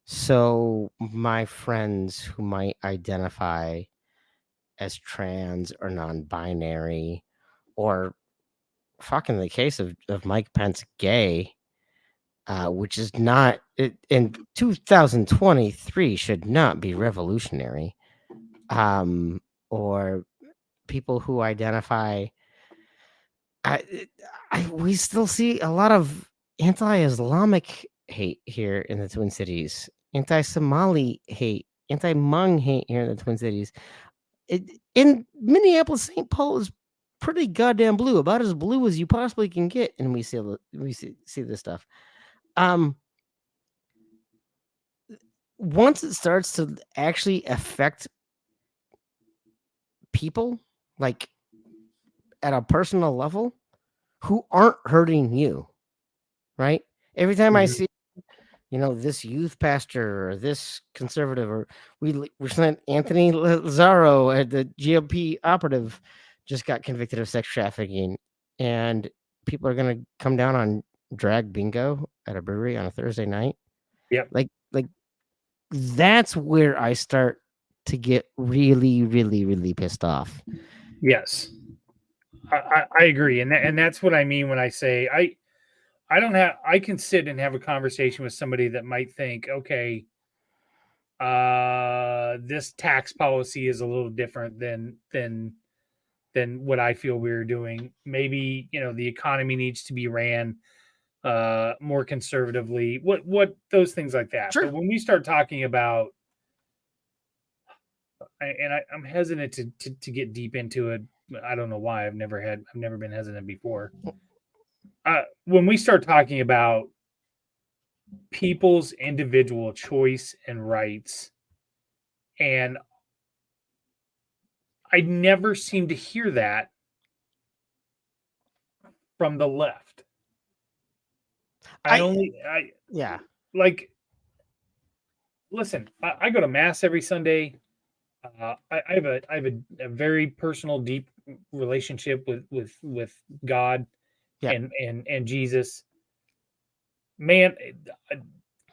so my friends who might identify as trans or non-binary, or fucking the case of Mike Pence gay, which is not in 2023 should not be revolutionary, or people who identify, we still see a lot of anti-Islamic hate here in the Twin Cities, anti-Somali hate, anti-Hmong hate here in the Twin Cities. In Minneapolis, St. Paul is pretty goddamn blue, about as blue as you possibly can get, and we see this stuff. Once it starts to actually affect people, like at a personal level, who aren't hurting you, right? Every time I see, this youth pastor or this conservative, or we sent Anthony Lazzaro, the GOP operative, just got convicted of sex trafficking, and people are going to come down on drag bingo at a brewery on a Thursday night. Yeah, like that's where I start to get really, really, really pissed off. Yes, I agree, and that's what I mean when I say I can sit and have a conversation with somebody that might think, okay, this tax policy is a little different than what I feel we're doing. Maybe, the economy needs to be ran more conservatively, what those things like that. Sure. But when we start talking about, and I'm hesitant to get deep into it. I don't know why. I've never been hesitant before. When we start talking about people's individual choice and rights, and I never seem to hear that from the left. Yeah. Like, listen, I go to mass every Sunday. I have a very personal, deep relationship with God Yeah. and Jesus. Man,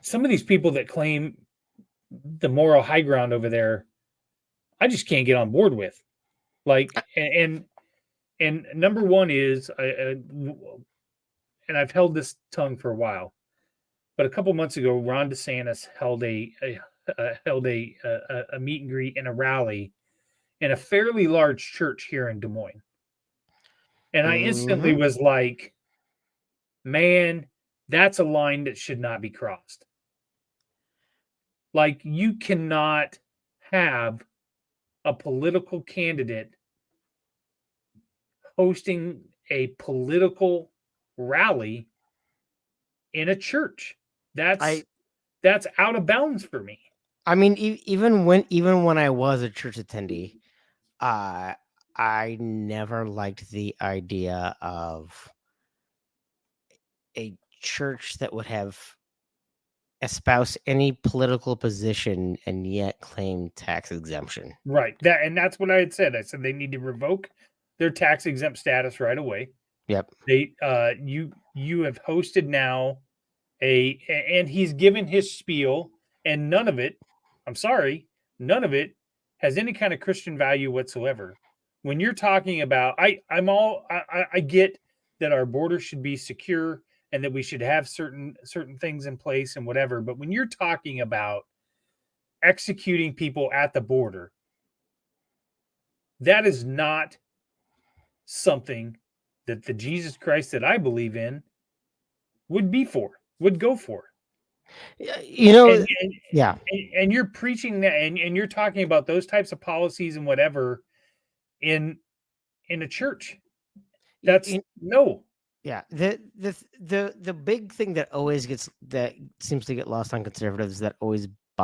some of these people that claim the moral high ground over there, I just can't get on board with. Like, and number one is, and I've held this tongue for a while, but a couple months ago, Ron DeSantis held a meet and greet and a rally in a fairly large church here in Des Moines. And I instantly was like, man, that's a line that should not be crossed. Like, you cannot have a political candidate hosting a political rally in a church. That's out of bounds for me. I mean, even when I was a church attendee, I never liked the idea of a church that would have espouse any political position and yet claim tax exemption. Right. That's what I had said. I said they need to revoke their tax exempt status right away. Yep. They you have hosted now and he's given his spiel, and none of it, I'm sorry, none of it has any kind of Christian value whatsoever. When you're talking about, I get that our border should be secure and that we should have certain things in place and whatever. But when you're talking about executing people at the border, that is not something that the Jesus Christ that I believe in would go for. You know, And you're preaching that, and you're talking about those types of policies and whatever in a church. That's no. Yeah, the big thing that seems to get lost on conservatives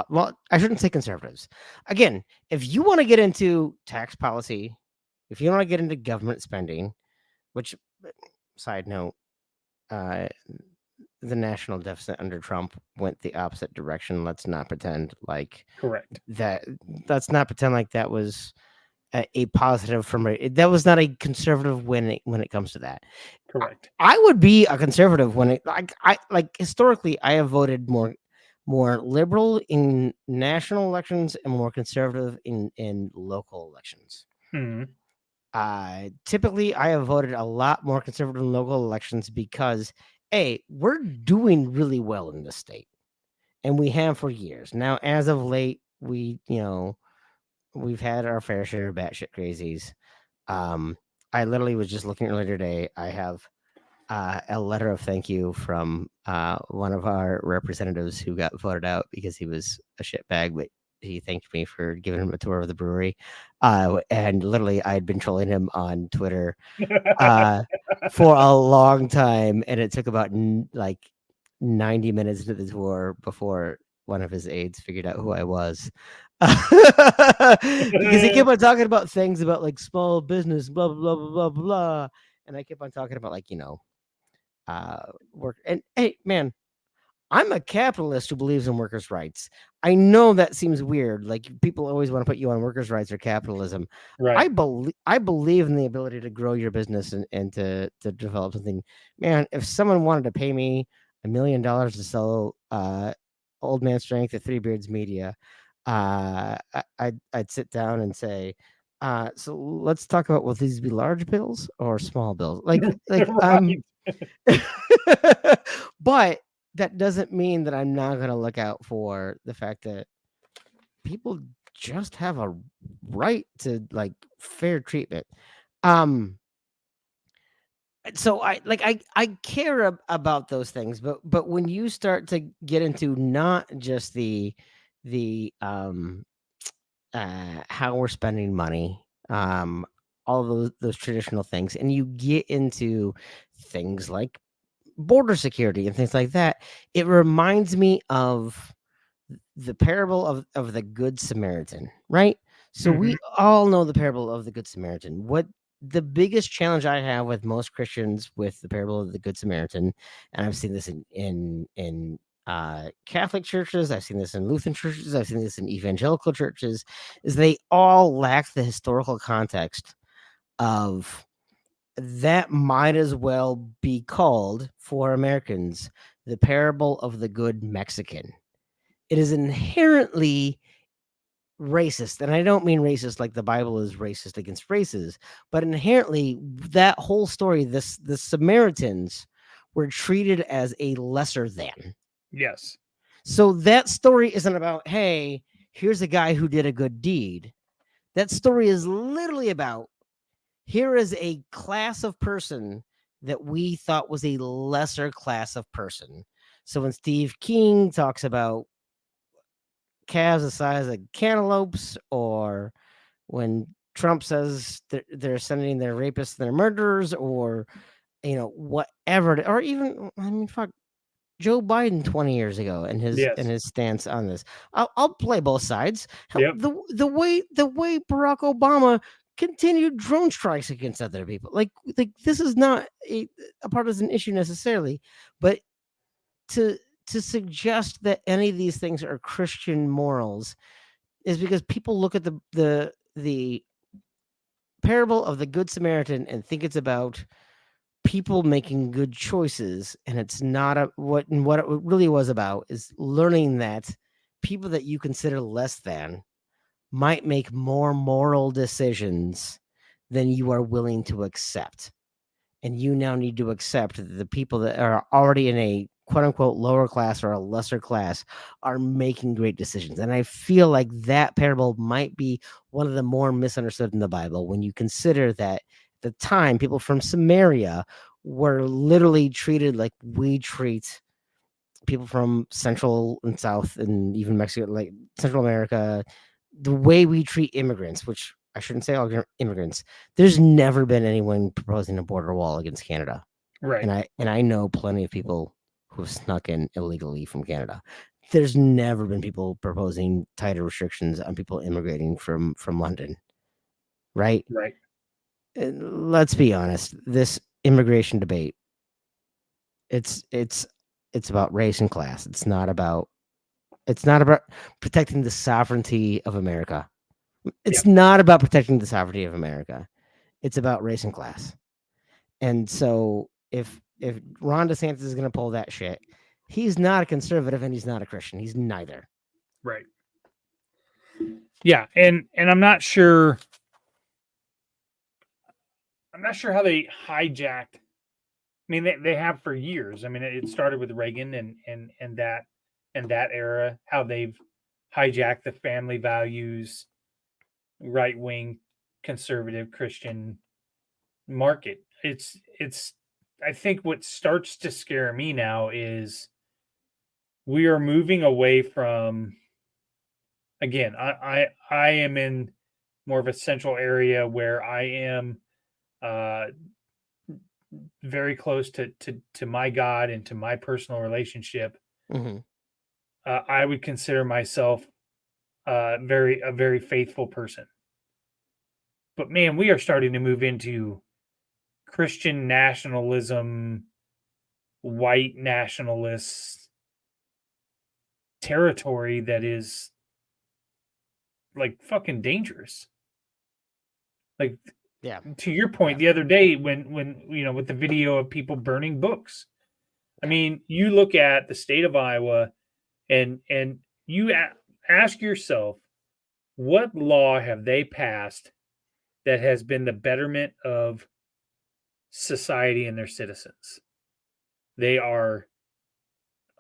well, I shouldn't say conservatives. Again, if you want to get into tax policy, if you want to get into government spending, which, side note, the national deficit under Trump went the opposite direction. Let's not pretend like correct that. Let's not pretend like that was a positive that was not a conservative when it comes to that. Correct. I would be a conservative when I historically I have voted more liberal in national elections and more conservative in local elections. Typically I have voted a lot more conservative in local elections because we're doing really well in this state, and we have for years now. As of late, we've had our fair share of batshit crazies. I literally was just looking earlier today. I have a letter of thank you from one of our representatives who got voted out because he was a shitbag, but he thanked me for giving him a tour of the brewery. And literally, I had been trolling him on Twitter for a long time, and it took about 90 minutes into the tour before one of his aides figured out who I was. Because he kept on talking about things about like small business, blah blah blah blah blah blah, and I kept on talking about work. And hey, man, I'm a capitalist who believes in workers' rights. I know that seems weird. Like, people always want to put you on workers' rights or capitalism. Right. I believe in the ability to grow your business and to develop something. Man, if someone wanted to pay me $1 million to sell Old Man Strength at Three Beards Media, I'd sit down and say, so let's talk about, will these be large bills or small bills? But that doesn't mean that I'm not going to look out for the fact that people just have a right to fair treatment. So I care about those things, but when you start to get into not just the how we're spending money, all those traditional things, and you get into things like border security and things like that, it reminds me of the parable of the Good Samaritan, right? So we all know the parable of the Good Samaritan. What the biggest challenge I have with most Christians with the parable of the Good Samaritan, and I've seen this in Catholic churches, I've seen this in Lutheran churches, I've seen this in evangelical churches, is they all lack the historical context of that might as well be called, for Americans, the parable of the good Mexican. It is inherently racist, and I don't mean racist like the Bible is racist against races, but inherently that whole story, the Samaritans were treated as a lesser than. Yes. So that story isn't about, hey, here's a guy who did a good deed. That story is literally about, here is a class of person that we thought was a lesser class of person. So when Steve King talks about calves the size of cantaloupes, or when Trump says they're sending their rapists, their murderers, or whatever, or even, I mean, fuck, Joe Biden 20 years ago and his stance on this. I'll play both sides. Yep. The way Barack Obama continued drone strikes against other people, like this is not a partisan issue necessarily, but to suggest that any of these things are Christian morals is because people look at the parable of the Good Samaritan and think it's about people making good choices, and it's not what it really was about is learning that people that you consider less than might make more moral decisions than you are willing to accept. And you now need to accept that the people that are already in a quote unquote lower class or a lesser class are making great decisions. And I feel like that parable might be one of the more misunderstood in the Bible when you consider that at the time people from Samaria were literally treated like we treat people from Central and South and even Mexico, like Central America, the way we treat immigrants, which I shouldn't say all immigrants. There's never been anyone proposing a border wall against Canada. Right. And I know plenty of people who have snuck in illegally from Canada. There's never been people proposing tighter restrictions on people immigrating from London. Right? Right. And let's be honest. This immigration debate, it's about race and class. It's not about protecting the sovereignty of America. It's not about protecting the sovereignty of America. It's about race and class. And so if Ron DeSantis is going to pull that shit, he's not a conservative and he's not a Christian. He's neither. Right. Yeah, and I'm not sure how they hijacked. I mean, they have for years. I mean, it started with Reagan and that era, how they've hijacked the family values, right-wing conservative Christian market. It's I think what starts to scare me now is we are moving away from, again, I am in more of a central area where I am very close to my God and to my personal relationship. Mm-hmm. I would consider myself a very faithful person. But man, we are starting to move into Christian nationalism, white nationalist territory that is like fucking dangerous. Like, yeah, to your point, the other day when with the video of people burning books, I mean, you look at the state of Iowa and you ask yourself, what law have they passed that has been the betterment of society and their citizens? They are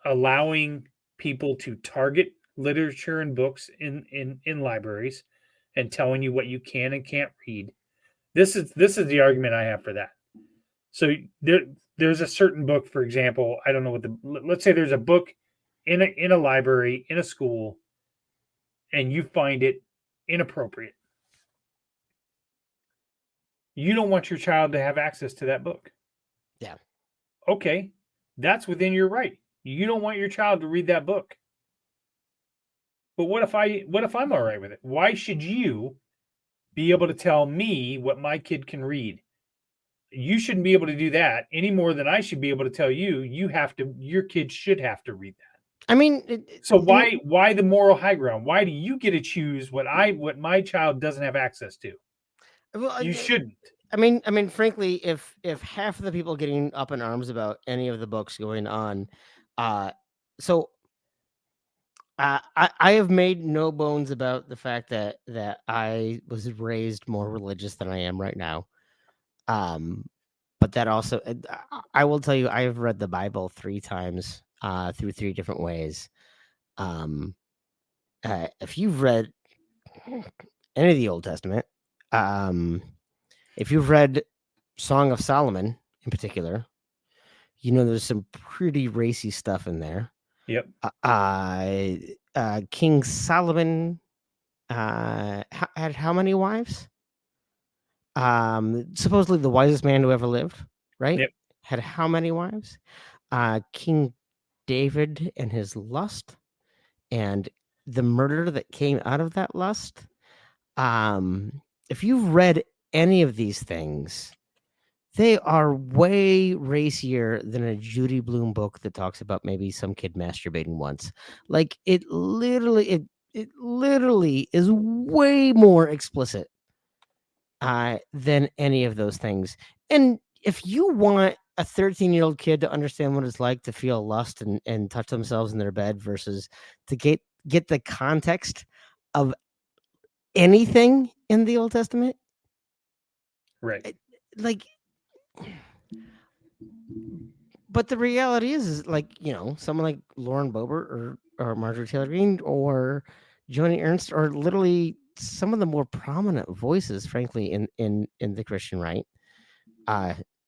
allowing people to target literature and books in libraries and telling you what you can and can't read. This is the argument I have for that. So there's a certain book, for example, I don't know let's say there's a book in a library, in a school, and you find it inappropriate. You don't want your child to have access to that book. Yeah. Okay. That's within your right. You don't want your child to read that book. But what if I'm all right with it? Why should you be able to tell me what my kid can read. You shouldn't be able to do that any more than I should be able to tell you your kid should have to read that. I mean, So why the moral high ground? Why do you get to choose what my child doesn't have access to? well, You shouldn't. I mean, frankly, if half of the people getting up in arms about any of the books going on, so I have made no bones about the fact that I was raised more religious than I am right now. But that also, I will tell you, I have read the Bible 3 times, through 3 different ways. If you've read any of the Old Testament, if you've read Song of Solomon in particular, you know there's some pretty racy stuff in there. Yep. King Solomon had how many wives? Supposedly the wisest man who ever lived, right? Yep. Had how many wives? King David and his lust and the murder that came out of that lust. If you've read any of these things, they are way racier than a Judy Blume book that talks about maybe some kid masturbating once. Like it literally is way more explicit than any of those things. And if you want a 13-year-old kid to understand what it's like to feel lust and touch themselves in their bed versus to get the context of anything in the Old Testament, Right. like, but the reality is like, someone like Lauren Boebert or Marjorie Taylor Greene or Joni Ernst are literally some of the more prominent voices, frankly, in the Christian right.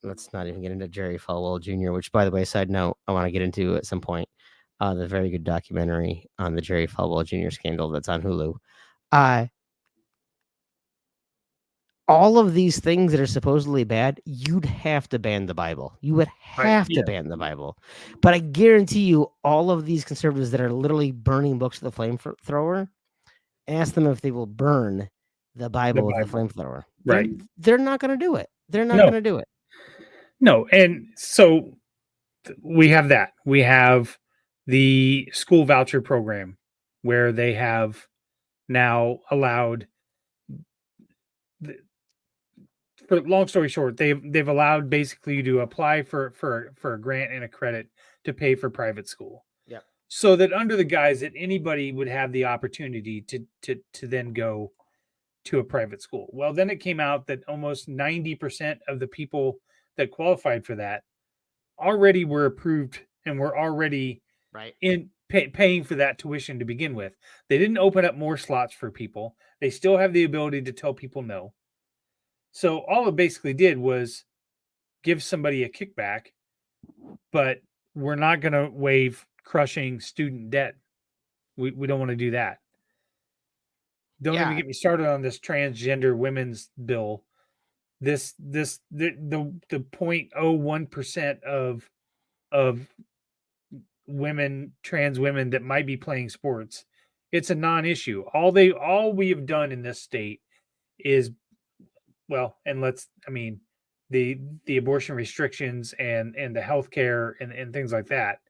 Let's not even get into Jerry Falwell Jr., which, by the way, side note, I want to get into at some point. The very good documentary on the Jerry Falwell Jr. scandal that's on Hulu. All of these things that are supposedly bad, you'd have to ban the Bible. You would have to ban the Bible. But I guarantee you, all of these conservatives that are literally burning books with the flamethrower, ask them if they will burn the Bible with the flamethrower. Right. They're not going to do it. They're not going to do it. No. And so we have that. We have the school voucher program where they have now allowed, for long story short, they've allowed basically you to apply for a grant and a credit to pay for private school. Yep. So that under the guise that anybody would have the opportunity to then go to a private school. Well, then it came out that almost 90% of the people that qualified for that already were approved and were already in paying for that tuition to begin with. They didn't open up more slots for people. They still have the ability to tell people no. So all it basically did was give somebody a kickback, but we're not going to waive crushing student debt. We don't want to do that. Don't even get me started on this transgender women's bill. The 0.01% of women, trans women that might be playing sports, it's a non-issue. All we have done in this state is, the abortion restrictions and the healthcare and things like that,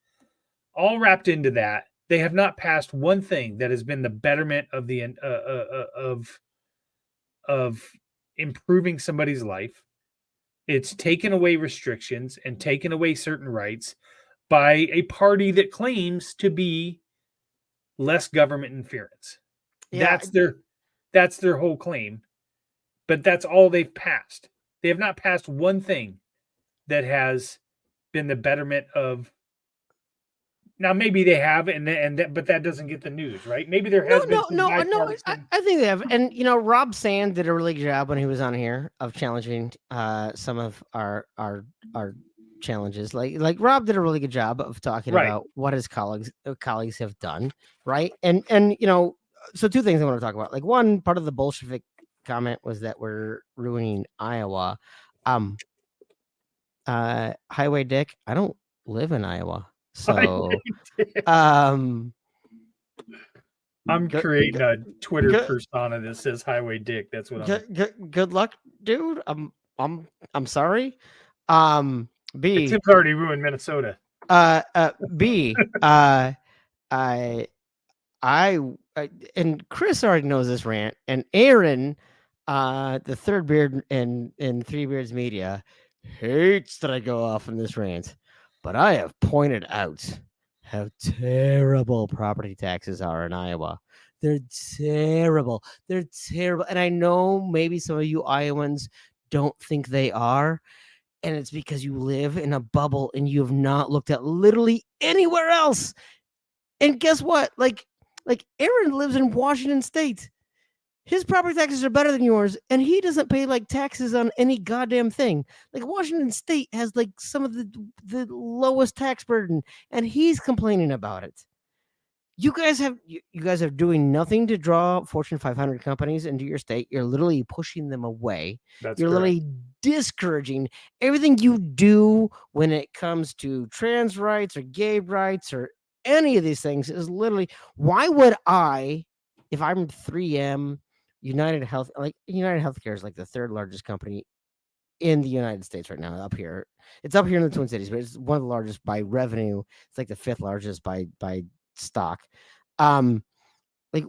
all wrapped into that. They have not passed one thing that has been the betterment of the of improving somebody's life. It's taken away restrictions and taken away certain rights by a party that claims to be less government interference. Yeah. That's their whole claim. But that's all they've passed. They have not passed one thing that has been the betterment of. Now maybe they have, but that doesn't get the news, right? Maybe there has been some bipartisan. I think they have, and Rob Sand did a really good job when he was on here of challenging some of our challenges. Like Rob did a really good job of talking about what his colleagues have done, right? And so 2 things I want to talk about. Like, one part of the Bolshevik comment was that we're ruining Iowa. Highway Dick, I don't live in Iowa. So I'm Good- creating a Twitter good- persona that says Highway Dick. That's what I'm. Good luck, dude. I'm sorry. B. Tim's already ruined Minnesota. B. I and Chris already knows this rant, and Aaron, the third beard in Three Beards Media, hates that I go off on this rant, but I have pointed out how terrible property taxes are in Iowa. They're terrible. They're terrible, and I know maybe some of you Iowans don't think they are, and it's because you live in a bubble and you have not looked at literally anywhere else. And guess what? Like Aaron lives in Washington State. His property taxes are better than yours, and he doesn't pay like taxes on any goddamn thing. Like Washington State has like some of the lowest tax burden, and he's complaining about it. You guys are doing nothing to draw Fortune 500 companies into your state. You're literally pushing them away. That's You're correct. literally discouraging everything you do when it comes to trans rights or gay rights or any of these things. Is literally, why would I, if I'm 3M, United Health, like United Healthcare is like the third largest company in the United States right now, up here. It's up here in the Twin Cities, but it's one of the largest by revenue. It's like the fifth largest by stock. Like,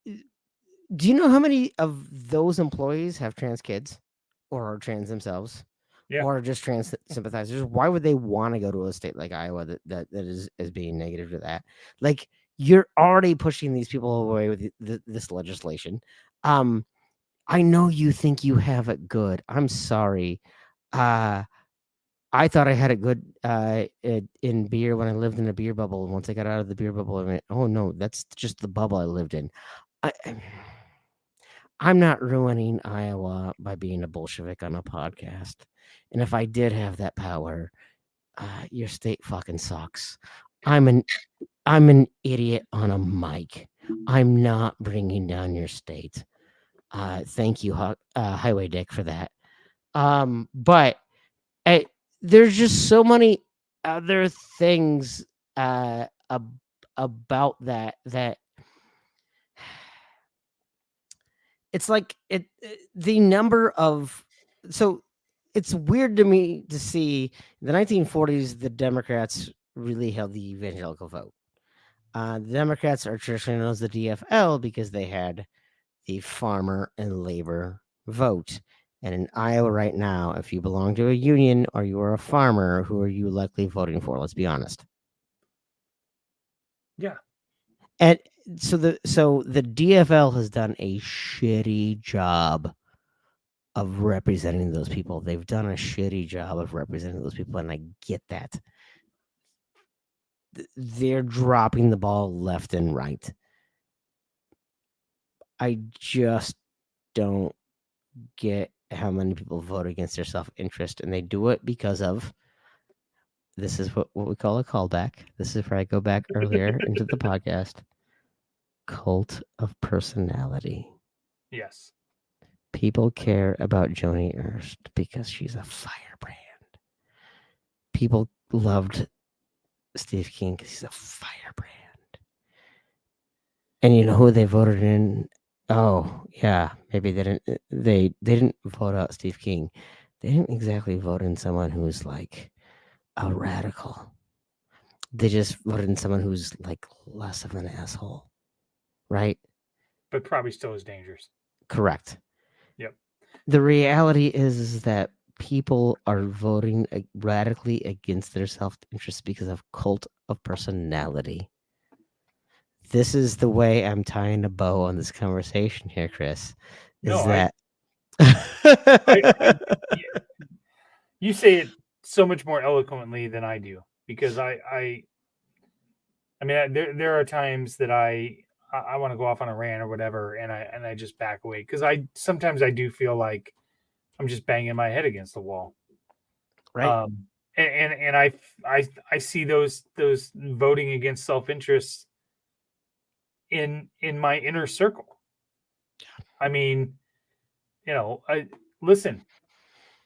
do you know how many of those employees have trans kids or are trans themselves? Yeah. Or just trans sympathizers? Why would they want to go to a state like Iowa that is being negative to that? Like, you're already pushing these people away with this legislation. I know you think you have it good. I'm sorry. I thought I had it good in beer when I lived in a beer bubble. And once I got out of the beer bubble, I went, oh no, that's just the bubble I lived in. I'm not ruining Iowa by being a Bolshevik on a podcast. And if I did have that power, your state fucking sucks. I'm an idiot on a mic. I'm not bringing down your state. Thank you, Highway Dick, for that. But there's just so many other things about that it's like the number of, so it's weird to me to see the 1940s, the Democrats really held the evangelical vote. The Democrats are traditionally known as the DFL because they had the farmer and labor vote. And in Iowa right now, if you belong to a union or you are a farmer, who are you likely voting for? Let's be honest. Yeah. And so the DFL has done a shitty job of representing those people. They've done a shitty job of representing those people, and I get that. They're dropping the ball left and right. I just don't get how many people vote against their self-interest, and they do it because of, this is what we call a callback. This is where I go back earlier into the podcast. Cult of personality. Yes. People care about Joni Ernst because she's a firebrand. People loved Steve King because he's a firebrand. And you know who they voted in? Oh, yeah, maybe they didn't vote out Steve King. They didn't exactly vote in someone who's like a radical. They just voted in someone who's like less of an asshole. Right? But probably still as dangerous. Correct. Yep. The reality is that people are voting radically against their self-interest because of cult of personality. This is the way I'm tying a bow on this conversation here, Chris. You say it so much more eloquently than I do, because I mean, there are times that I want to go off on a rant or whatever, and I just back away, because sometimes I do feel like I'm just banging my head against the wall. Right. And I see those voting against self-interest in my inner circle. I mean, listen,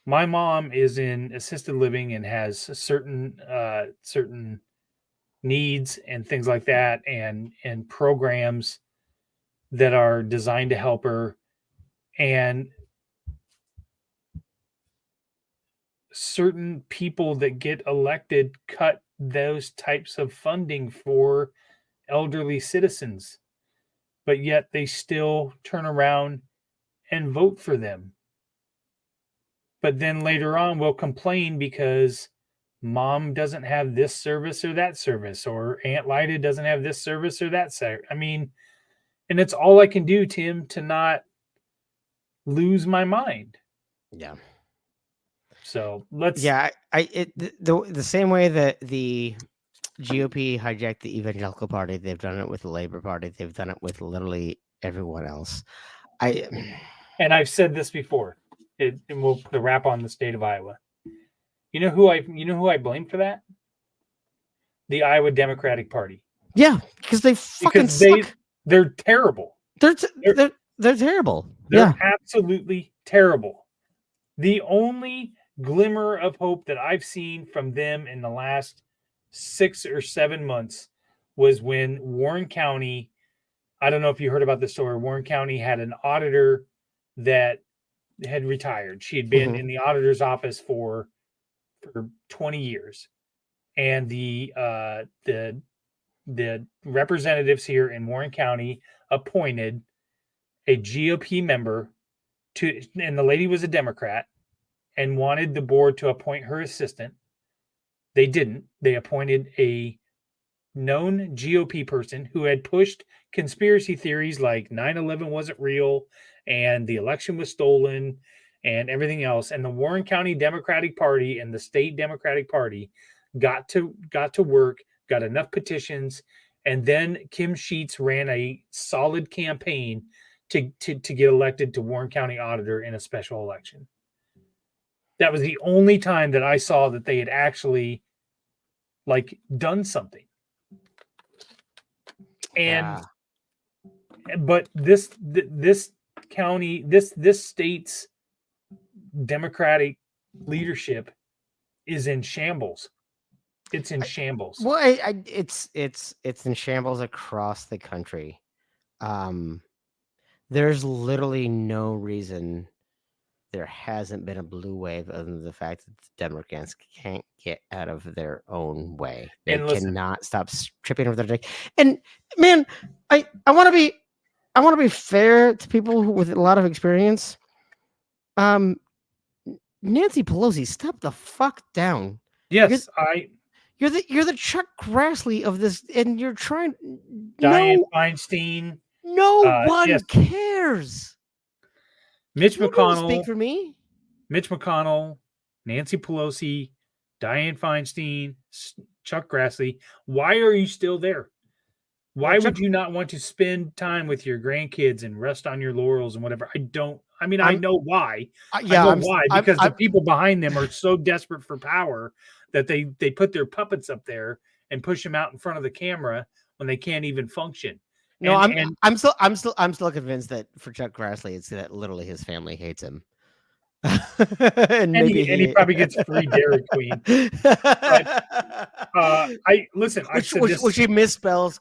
my mom is in assisted living and has certain needs and things like that, and programs that are designed to help her, and certain people that get elected cut those types of funding for elderly citizens, but yet they still turn around and vote for them. But then later on will complain because mom doesn't have this service or that service, or Aunt Lyda doesn't have this service or that service. I mean, and it's all I can do, Tim, to not lose my mind. Yeah. So let's. Yeah, the same way that the GOP hijacked the Evangelical Party, they've done it with the Labor Party. They've done it with literally everyone else. And I've said this before. And we'll put a wrap on the state of Iowa. You know who I blame for that? The Iowa Democratic Party. Yeah, because they fucking suck. They're terrible. They're terrible. They're absolutely terrible. The only glimmer of hope that I've seen from them in the last 6 or 7 months was when Warren County, I don't know if you heard about this story, Warren County had an auditor that had retired. She had been in the auditor's office for 20 years. And the representatives here in Warren County appointed a GOP member and the lady was a Democrat, and wanted the board to appoint her assistant. They didn't. They appointed a known GOP person who had pushed conspiracy theories like 9/11 wasn't real and the election was stolen and everything else. And the Warren County Democratic Party and the state Democratic Party got to work, got enough petitions, and then Kim Sheets ran a solid campaign to get elected to Warren County Auditor in a special election. That was the only time that I saw that they had actually done something. And but this county, this state's Democratic leadership is in shambles. It's in shambles. Well, it's in shambles across the country. There's literally no reason there hasn't been a blue wave other than the fact that the Democrats can't get out of their own way. They cannot stop tripping over their dick. And man, I want to be fair to people with a lot of experience. Nancy Pelosi, step the fuck down. Yes, you're the Chuck Grassley of this, and you're trying. Dianne Feinstein. No one cares. Mitch McConnell. Speak for me. Mitch McConnell, Nancy Pelosi, Dianne Feinstein, Chuck Grassley. Why are you still there? Why would you not want to spend time with your grandkids and rest on your laurels and whatever? I know why. Because the people behind them are so desperate for power that they put their puppets up there and push them out in front of the camera when they can't even function. No, I'm still convinced that for Chuck Grassley, it's that literally his family hates him. and he probably gets free Dairy Queen. But, which he misspells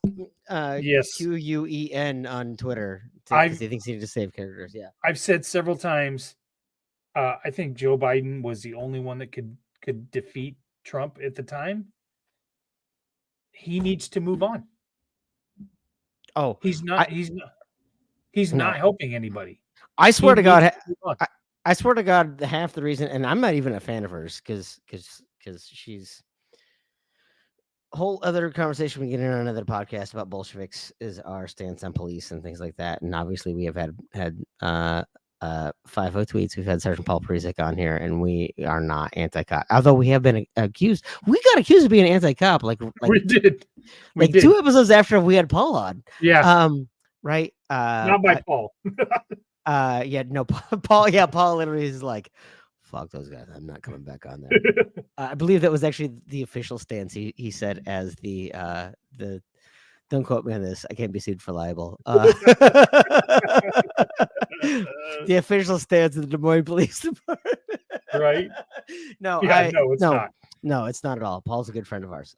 yes. Quen on Twitter because he thinks he needs to save characters. Yeah, I've said several times. I think Joe Biden was the only one that could defeat Trump at the time. He needs to move on. Oh, he's not helping anybody. I swear to God, I swear to God, half the reason, and I'm not even a fan of hers because she's a whole other conversation we get in on another podcast about Bolsheviks is our stance on police and things like that. And obviously we have had 5-0 tweets. We've had Sergeant Paul Prizik on here, and we are not anti-cop. Although we have been accused. We got accused of being anti-cop. Like we did. 2 episodes after we had Paul on. Yeah. Right. Not by Paul. Paul. Yeah, Paul literally is like, "Fuck those guys. I'm not coming back on there." I believe that was actually the official stance he said as the don't quote me on this. I can't be sued for libel. The official stance of the Des Moines Police Department. Right? No, it's not. No, it's not at all. Paul's a good friend of ours.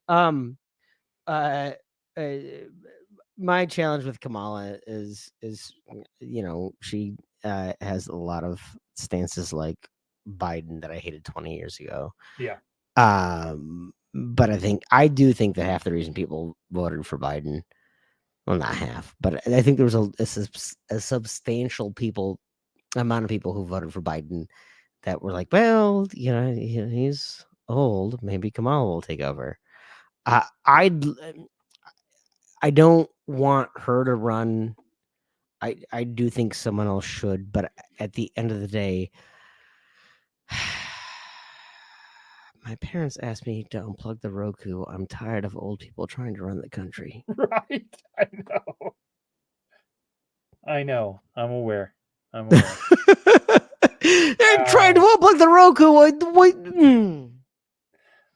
my challenge with Kamala is she has a lot of stances like Biden that I hated 20 years ago. Yeah. But I do think that half the reason people voted for Biden, well, not half, but I think there was a substantial amount of people who voted for Biden that were like, well, he's old, maybe Kamala will take over. I don't want her to run. I do think someone else should, but at the end of the day, my parents asked me to unplug the Roku. I'm tired of old people trying to run the country. Right. I know. I'm aware. They're trying to unplug the Roku.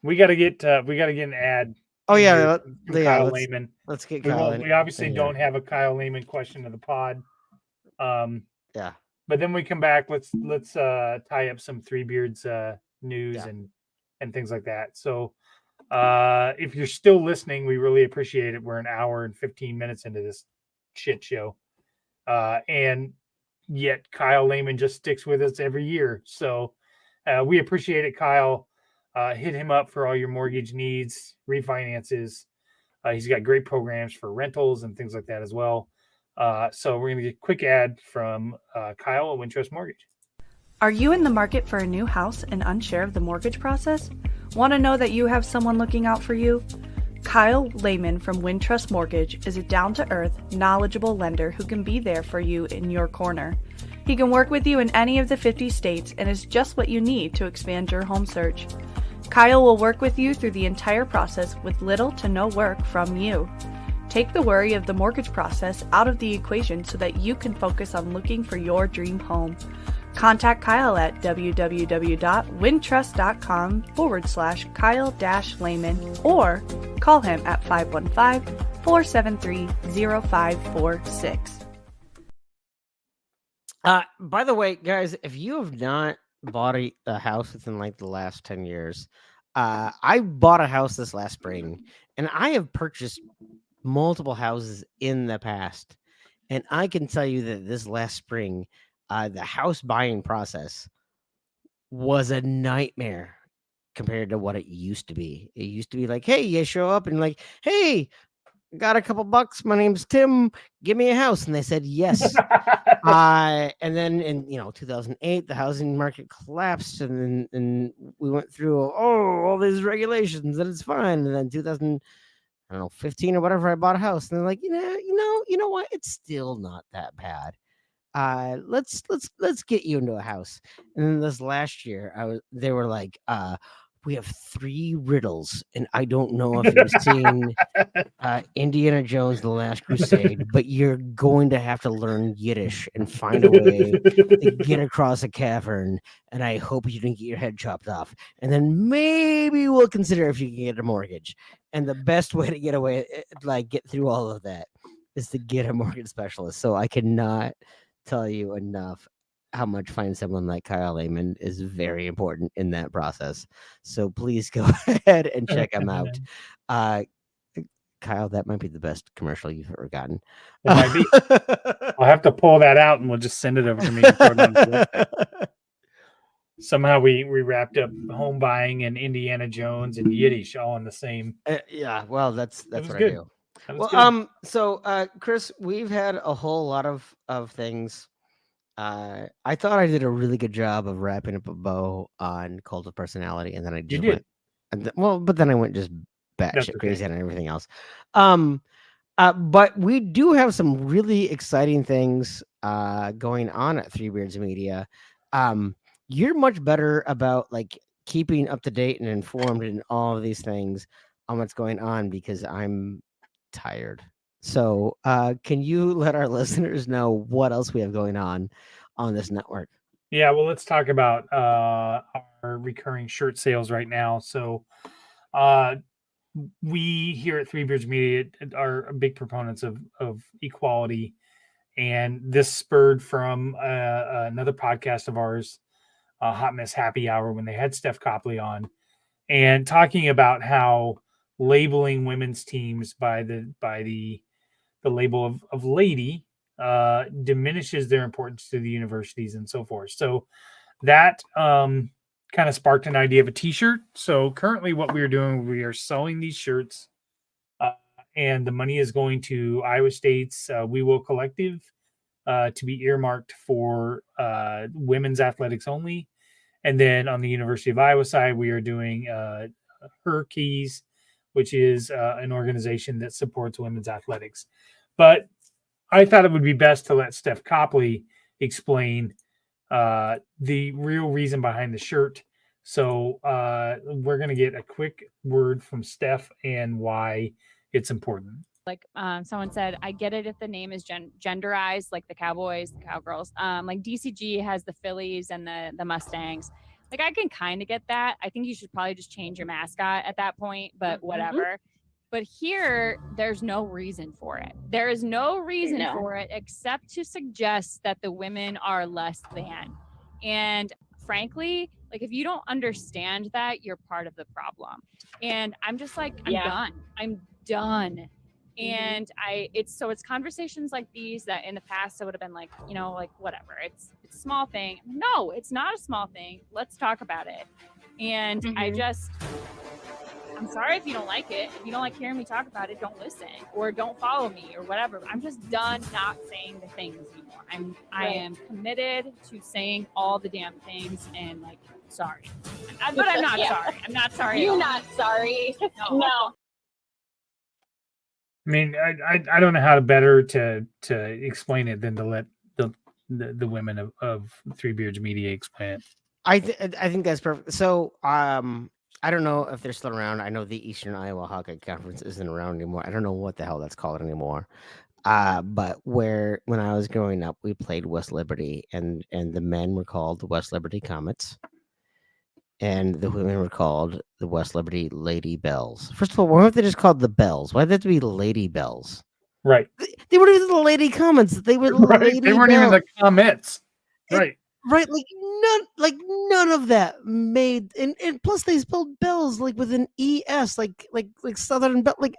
We got to get an ad. Oh yeah, Kyle Lehman. Let's get Kyle. We obviously don't have a Kyle Lehman question of the pod. Yeah. But then we come back. Let's tie up some Three Beards news and things like that. So if you're still listening, we really appreciate it. We're an hour and 15 minutes into this shit show. And yet Kyle Lehman just sticks with us every year. So we appreciate it, Kyle. Hit him up for all your mortgage needs, refinances. He's got great programs for rentals and things like that as well. So we're going to get a quick ad from Kyle at Wintrust Mortgage. Are you in the market for a new house and unsure of the mortgage process? Want to know that you have someone looking out for you? Kyle Lehman from Wintrust Mortgage is a down-to-earth, knowledgeable lender who can be there for you in your corner. He can work with you in any of the 50 states and is just what you need to expand your home search. Kyle will work with you through the entire process with little to no work from you. Take the worry of the mortgage process out of the equation so that you can focus on looking for your dream home. Contact Kyle at www.wintrust.com/Kyle-Lehman or call him at 515-473-0546. By the way, guys, if you have not bought a house within like the last 10 years, I bought a house this last spring, and I have purchased multiple houses in the past, and I can tell you that this last spring, the house buying process was a nightmare compared to what it used to be. It used to be like, hey, you show up and like, hey, got a couple bucks. My name's Tim. Give me a house. And they said yes. And then in 2008, the housing market collapsed, and then we went through all these regulations and it's fine. And then 2015 or whatever, I bought a house, and they're like, you know what? It's still not that bad. Let's get you into a house. And then this last year, they were like, we have 3 riddles, and I don't know if you've seen Indiana Jones: The Last Crusade, but you're going to have to learn Yiddish and find a way to get across a cavern. And I hope you didn't get your head chopped off. And then maybe we'll consider if you can get a mortgage. And the best way to get through all of that is to get a mortgage specialist. So I cannot tell you enough how much finding someone like Kyle Lehman is very important in that process. So please go ahead and check him out. Kyle, that might be the best commercial you've ever gotten. It might be. I'll have to pull that out and we'll just send it over to me. Somehow we wrapped up home buying and Indiana Jones and Yiddish all in the same. Yeah, well, that's what good. I do. Well, so Chris, we've had a whole lot of things. I thought I did a really good job of wrapping up a bow on Cult of Personality, and then I just went. But then I went just batshit crazy on everything else. But we do have some really exciting things going on at Three Beards Media. You're much better about like keeping up to date and informed in all of these things on what's going on, because I'm tired. So can you let our listeners know what else we have going on this network? Yeah, well, let's talk about our recurring shirt sales right now. So we here at Three Beards Media are big proponents of equality, and this spurred from another podcast of ours, Hot Mess Happy Hour, when they had Steph Copley on, and talking about how labeling women's teams by the the label of lady diminishes their importance to the universities and so forth. So that kind of sparked an idea of a t-shirt. So currently what we are doing, we are selling these shirts and the money is going to Iowa State's We Will Collective to be earmarked for women's athletics only. And then on the University of Iowa side, we are doing Her Keys, which is an organization that supports women's athletics. But I thought it would be best to let Steph Copley explain the real reason behind the shirt. So we're going to get a quick word from Steph and why it's important. Like someone said, I get it if the name is genderized, like the Cowboys, the Cowgirls. Like DCG has the Phillies and the Mustangs. Like I can kind of get that. I think you should probably just change your mascot at that point, but whatever. But here, there's no reason for it. There is no reason for it except to suggest that the women are less than. And frankly, like if you don't understand that, you're part of the problem. And I'm just like, I'm done. And it's conversations like these that in the past I would have been like, like whatever, it's a small thing. No, it's not a small thing. Let's talk about it. And I'm sorry if you don't like it. If you don't like hearing me talk about it, don't listen or don't follow me or whatever. I'm just done not saying the things anymore. I am committed to saying all the damn things and like, sorry. But I'm not sorry. I'm not sorry. You're not sorry. No. I mean, I don't know how to better to explain it than to let the women of Three Beards Media explain it. I think that's perfect. So I don't know if they're still around. I know the Eastern Iowa Hawkeye Conference isn't around anymore. I don't know what the hell that's called anymore. But when I was growing up, we played West Liberty, and the men were called the West Liberty Comets, and the women were called the West Liberty Lady Bells. First of all, why weren't they just called the Bells? Why did they have to be Lady Bells? Right. They weren't even the Lady Comets. They were right. Lady They weren't Bells. even the Comets. Right. Right, none of that made, and plus they spelled bells like with an es, like Southern Bell, like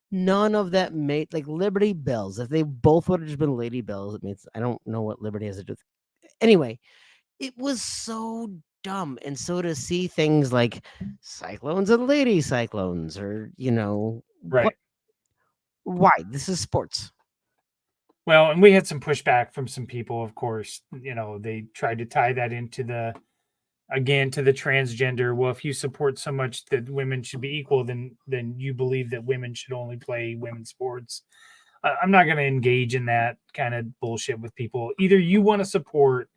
none of that made like Liberty Bells. If they both would have just been Lady Bells, it means I don't know what Liberty has to do with. Anyway, it was so dumb, and so to see things like Cyclones and Lady Cyclones, or right? Why this is sports. Well, and we had some pushback from some people, of course. They tried to tie that into to the transgender. Well, if you support so much that women should be equal, then you believe that women should only play women's sports. I'm not going to engage in that kind of bullshit with people. Either you want to support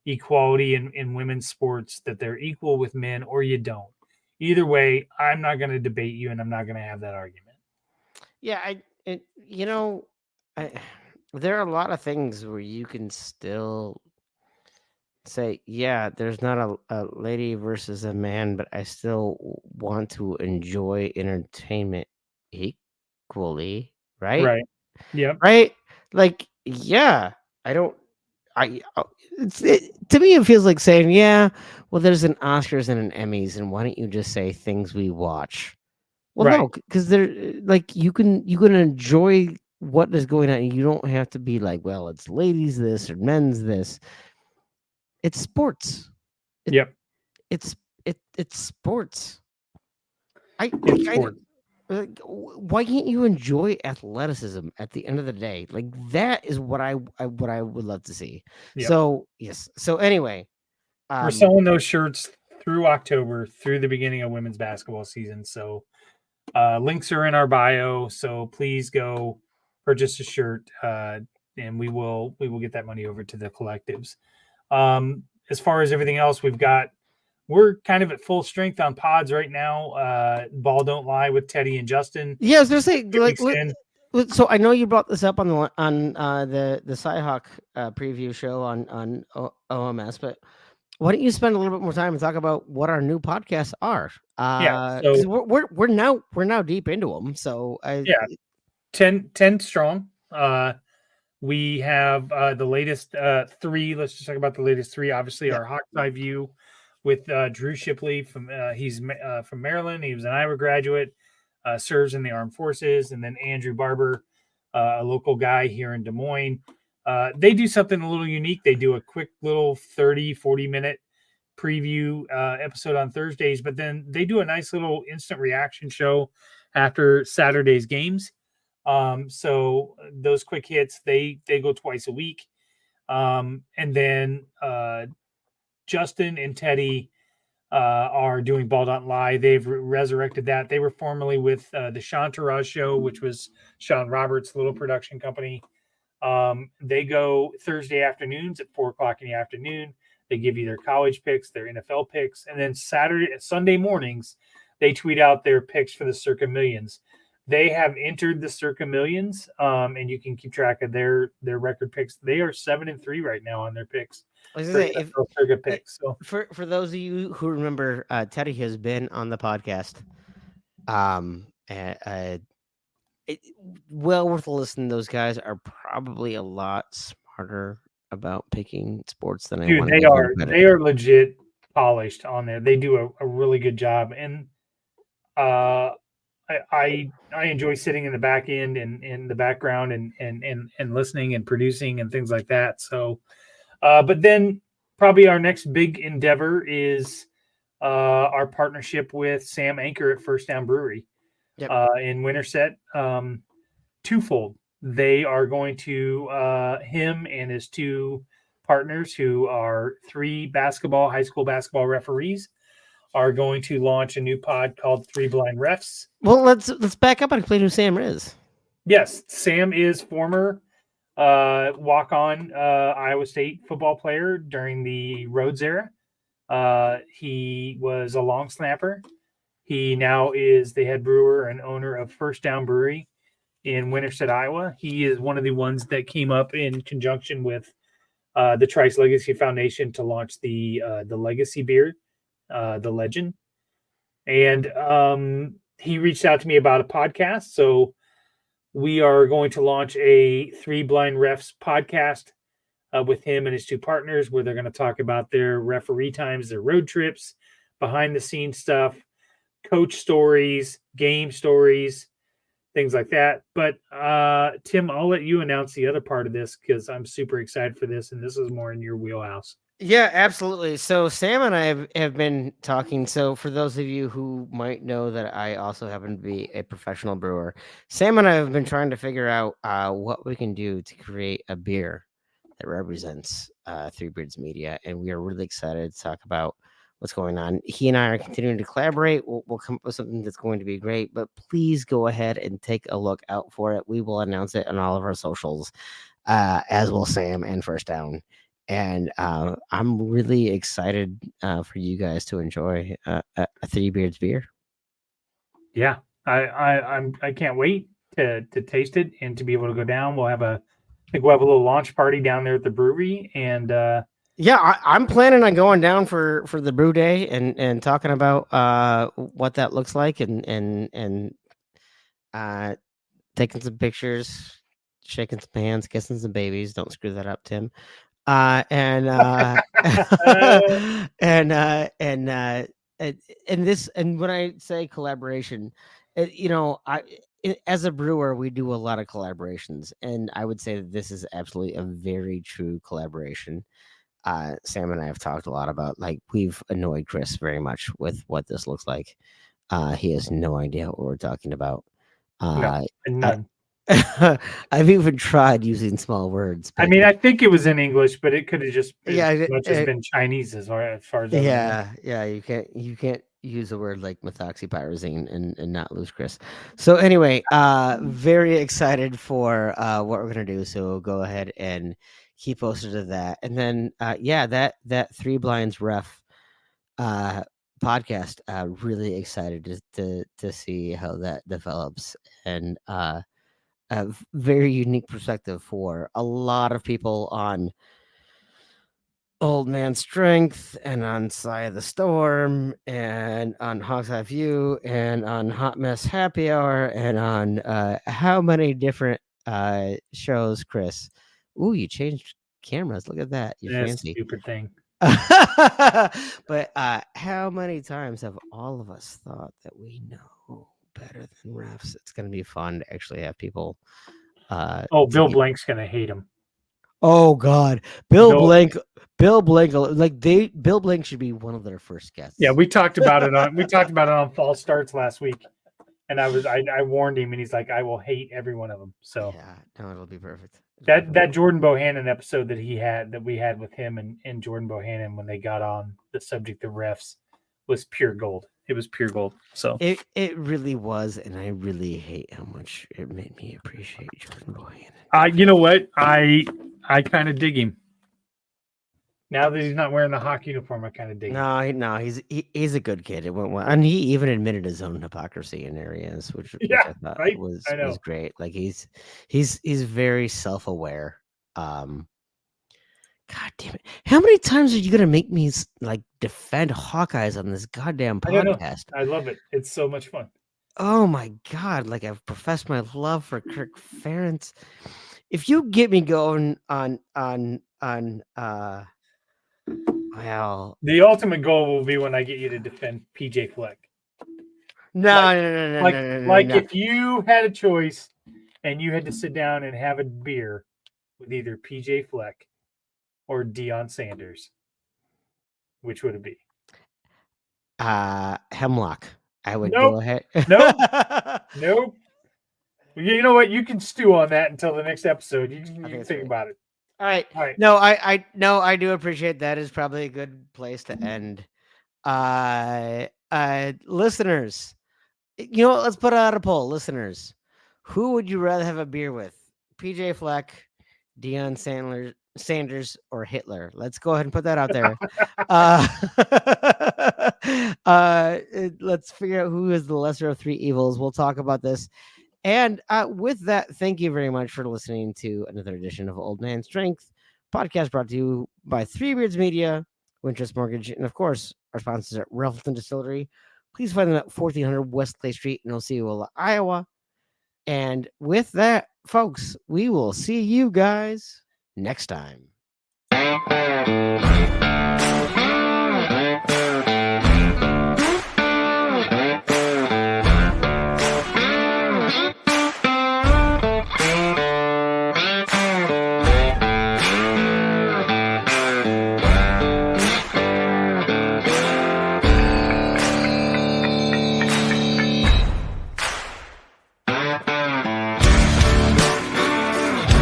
equality in women's sports, that they're equal with men, or you don't. Either way, I'm not going to debate you, and I'm not going to have that argument. Yeah, there are a lot of things where you can still say, yeah, there's not a lady versus a man, but I still want to enjoy entertainment equally, right? Right. Yeah. Right? Like, yeah, to me, it feels like saying, yeah, well, there's an Oscars and an Emmys, and why don't you just say things we watch? Well, right. No, because they're like, you can enjoy what is going on. You don't have to be like, well, it's ladies this or men's this. It's sports. Yep. It's sports. Why can't you enjoy athleticism at the end of the day? Like that is what I would love to see. Yep. So yes. So anyway, we're selling those shirts through October, through the beginning of women's basketball season. So links are in our bio. So please go purchase a shirt, and we will get that money over to the collectives. As far as everything else, we're kind of at full strength on pods right now. Ball Don't Lie with Teddy and Justin. Yeah, I was gonna say, so I know you brought this up on the Cyhawk preview show on OMS, but why don't you spend a little bit more time and talk about what our new podcasts are? So we're now deep into them. So 10 strong. We have the latest 3. Let's just talk about the latest 3. Obviously, our Hawk's Eye View with Drew Shipley from he's from Maryland. He was an Iowa graduate, serves in the armed forces, and then Andrew Barber a local guy here in Des Moines. They do something a little unique. They do a quick little 40 minute preview episode on Thursdays, but then they do a nice little instant reaction show after Saturday's games. So those quick hits, they go twice a week. And then Justin and Teddy are doing Ball.ly. They've resurrected that. They were formerly with the Sean Taraz Show, which was Sean Roberts' little production company. They go Thursday afternoons at 4:00 in the afternoon. They give you their college picks, their NFL picks, and then Sunday mornings, they tweet out their picks for the Circa Millions. They have entered the Circa Millions, and you can keep track of their record picks. They are 7-3 right now on their picks. Circa picks. So for those of you who remember, Teddy has been on the podcast. Well worth a listen. Those guys are probably a lot smarter about picking sports than I want to. They are legit polished on there. They do a really good job, and I enjoy sitting in the back end and in the background and listening and producing and things like that. So, but then probably our next big endeavor is our partnership with Sam Anker at First Down Brewery. Yep. In Winterset. Twofold. They are going to him and his two partners, who are three high school basketball referees, are going to launch a new pod called Three Blind Refs. Well, let's back up and explain who Sam is. Yes, Sam is former walk-on Iowa State football player during the Rhodes era. He was a long snapper. He now is the head brewer and owner of First Down Brewery in Winterset, Iowa. He is one of the ones that came up in conjunction with the Trice Legacy Foundation to launch the Legacy beer, the Legend. And he reached out to me about a podcast. So we are going to launch a Three Blind Refs podcast with him and his two partners, where they're going to talk about their referee times, their road trips, behind the scenes stuff, coach stories, game stories, things like that. But Tim, I'll let you announce the other part of this, because I'm super excited for this, and this is more in your wheelhouse. Yeah, absolutely. So Sam and I have been talking. So for those of you who might know that I also happen to be a professional brewer, Sam and I have been trying to figure out what we can do to create a beer that represents Three Beards Media, and we are really excited to talk about what's going on. He and I are continuing to collaborate. We'll come up with something that's going to be great, but please go ahead and take a look out for it. We will announce it on all of our socials, as will Sam and First Down. And I'm really excited for you guys to enjoy a Three Beards beer. Yeah, I can't wait to taste it and to be able to go down. We'll have a little launch party down there at the brewery, and yeah, I'm planning on going down for the brew day and talking about what that looks like and taking some pictures, shaking some hands, kissing some babies. Don't screw that up, Tim. And when I say collaboration, as a brewer, we do a lot of collaborations, and I would say that this is absolutely a very true collaboration. Sam and I have talked a lot about, like, we've annoyed Chris very much with what this looks like. He has no idea what we're talking about. None. I've even tried using small words. I mean, I think it was in English, but it could have just been Chinese as far as yeah. You can't use a word like methoxypyrazine and not lose Chris. So anyway, very excited for what we're gonna do. So go ahead and keep posted to that. And then that Three Blinds Ref podcast, really excited to see how that develops, and a very unique perspective for a lot of people on Old Man Strength and on Side of the Storm and on Hawk's Eye View and on Hot Mess Happy Hour and on how many different shows, Chris. Ooh, you changed cameras. Look at that. You're fancy. Stupid thing. But how many times have all of us thought that we know better than refs? It's going to be fun to actually have people Bill Blank's gonna hate him. Oh God, Bill Blank, Bill Blank should be one of their first guests. Yeah, we talked about it on False Starts last week, and I warned him, and he's like, I will hate every one of them. So yeah, no, it'll be perfect. That Jordan Bohannon episode that we had with him and Jordan Bohannon when they got on the subject of refs was pure gold. It was pure gold. So it really was, and I really hate how much it made me appreciate Jordan Bohannon. You know what? I kind of dig him. Now that he's not wearing the hockey uniform, I kind of dig him. No, he's a good kid. It went well, and he even admitted his own hypocrisy in areas, which I thought was great. Like he's very self-aware. God damn it! How many times are you gonna make me like defend Hawkeyes on this goddamn podcast? I love it. It's so much fun. Oh my God! Like I've professed my love for Kirk Ferentz. If you get me going on well, the ultimate goal will be when I get you to defend PJ Fleck. No. If you had a choice and you had to sit down and have a beer with either PJ Fleck or Deion Sanders, which would it be? Hemlock. I would go ahead. Nope. You know what? You can stew on that until the next episode. You can think about it. All right. No, I do appreciate that. Is probably a good place to end. Listeners, you know what? Let's put out a poll. Listeners, who would you rather have a beer with? PJ Fleck, Deion Sanders, or Hitler? Let's go ahead and put that out there. Let's figure out who is the lesser of three evils. We'll talk about this. And with that, thank you very much for listening to another edition of Old Man Strength podcast, brought to you by Three Beards Media, Wintrust Mortgage, and of course, our sponsors at Revelton Distillery. Please find them at 1400 West Clay Street in Osceola, Iowa. And with that, folks, we will see you guys next time.